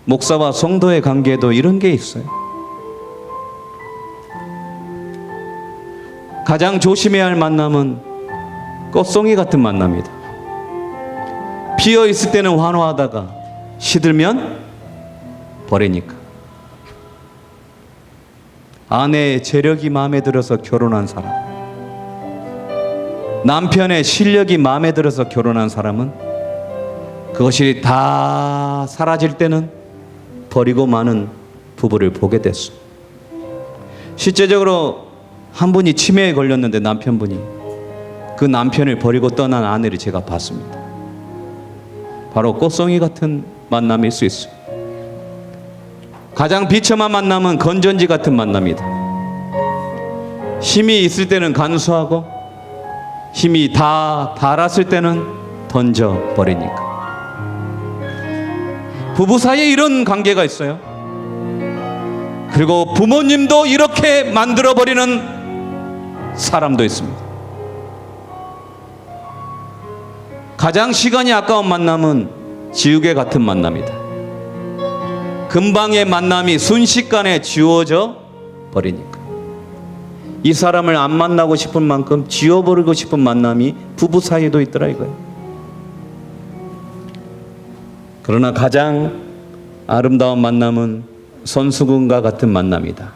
목사와 성도의 관계에도 이런 게 있어요. 가장 조심해야 할 만남은 꽃송이 같은 만남이다. 피어 있을 때는 환호하다가 시들면 버리니까. 아내의 재력이 마음에 들어서 결혼한 사람, 남편의 실력이 마음에 들어서 결혼한 사람은 그것이 다 사라질 때는 버리고 마는 부부를 보게 됐어. 실제적으로 한 분이 치매에 걸렸는데 남편분이 그 남편을 버리고 떠난 아내를 제가 봤습니다. 바로 꽃송이 같은 만남일 수 있어요. 가장 비참한 만남은 건전지 같은 만남이다. 힘이 있을 때는 간수하고 힘이 다 닳았을 때는 던져버리니까. 부부 사이에 이런 관계가 있어요. 그리고 부모님도 이렇게 만들어버리는 사람도 있습니다. 가장 시간이 아까운 만남은 지우개 같은 만남이다. 금방의 만남이 순식간에 지워져 버리니까. 이 사람을 안 만나고 싶은 만큼 지워버리고 싶은 만남이 부부 사이에도 있더라 이거예요. 그러나 가장 아름다운 만남은 손수건과 같은 만남이다.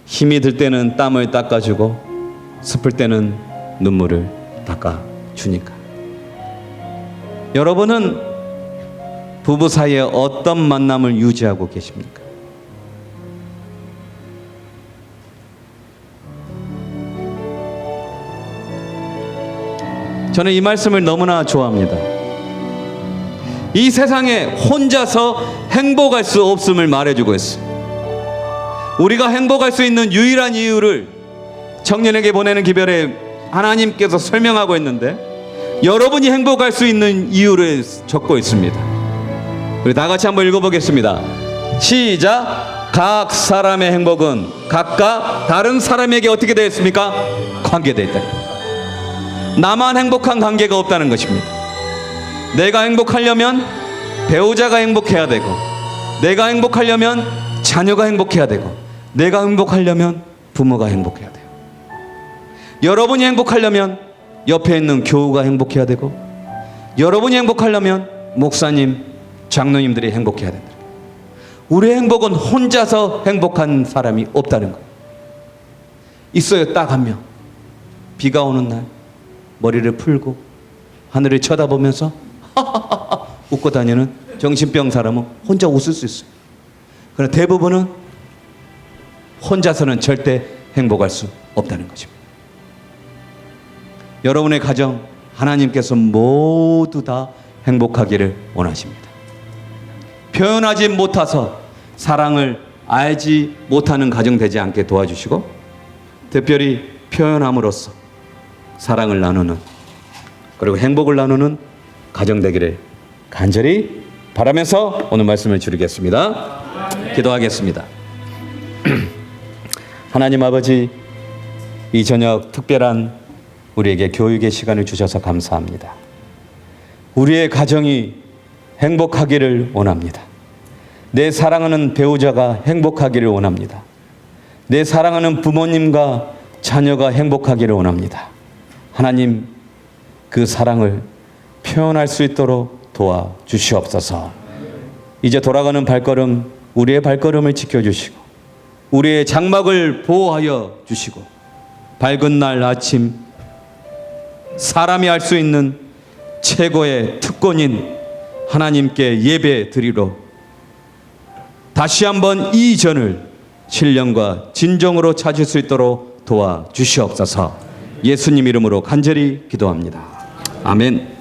힘이 들 때는 땀을 닦아주고 슬플 때는 눈물을 닦아주니까. 여러분은 부부 사이에 어떤 만남을 유지하고 계십니까? 저는 이 말씀을 너무나 좋아합니다. 이 세상에 혼자서 행복할 수 없음을 말해주고 있어요. 우리가 행복할 수 있는 유일한 이유를 청년에게 보내는 기별에 하나님께서 설명하고 있는데, 여러분이 행복할 수 있는 이유를 적고 있습니다. 우리 다 같이 한번 읽어보겠습니다. 시작. 각 사람의 행복은 각각 다른 사람에게 어떻게 되어 있습니까? 관계되어 있다. 나만 행복한 관계가 없다는 것입니다. 내가 행복하려면 배우자가 행복해야 되고, 내가 행복하려면 자녀가 행복해야 되고, 내가 행복하려면 부모가 행복해야 돼요. 여러분이 행복하려면 옆에 있는 교우가 행복해야 되고, 여러분이 행복하려면 목사님, 장로님들이 행복해야 된다. 우리의 행복은 혼자서 행복한 사람이 없다는 거예요. 있어요, 딱 한 명. 비가 오는 날 머리를 풀고 하늘을 쳐다보면서 하하하하 웃고 다니는 정신병 사람은 혼자 웃을 수 있어요. 그러나 대부분은 혼자서는 절대 행복할 수 없다는 것입니다. 여러분의 가정, 하나님께서 모두 다 행복하기를 원하십니다. 표현하지 못해서 사랑을 알지 못하는 가정 되지 않게 도와주시고, 특별히 표현함으로써 사랑을 나누는, 그리고 행복을 나누는 가정 되기를 간절히 바라면서 오늘 말씀을 줄이겠습니다. 기도하겠습니다. 하나님 아버지, 이 저녁 특별한 우리에게 교육의 시간을 주셔서 감사합니다. 우리의 가정이 행복하기를 원합니다. 내 사랑하는 배우자가 행복하기를 원합니다. 내 사랑하는 부모님과 자녀가 행복하기를 원합니다. 하나님, 그 사랑을 표현할 수 있도록 도와주시옵소서. 이제 돌아가는 발걸음, 우리의 발걸음을 지켜주시고 우리의 장막을 보호하여 주시고, 밝은 날 아침 사람이 할 수 있는 최고의 특권인 하나님께 예배 드리러 다시 한번 이 전을 신령과 진정으로 찾을 수 있도록 도와주시옵소서. 예수님 이름으로 간절히 기도합니다. 아멘.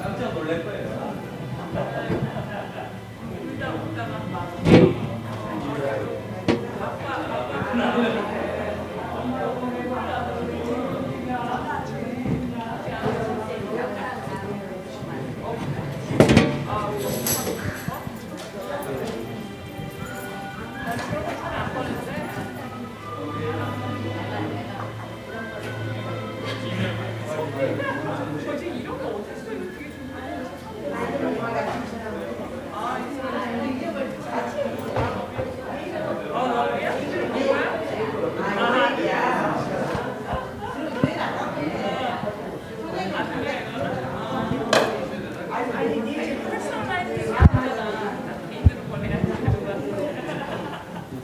깜짝 놀랄 거예요. 아,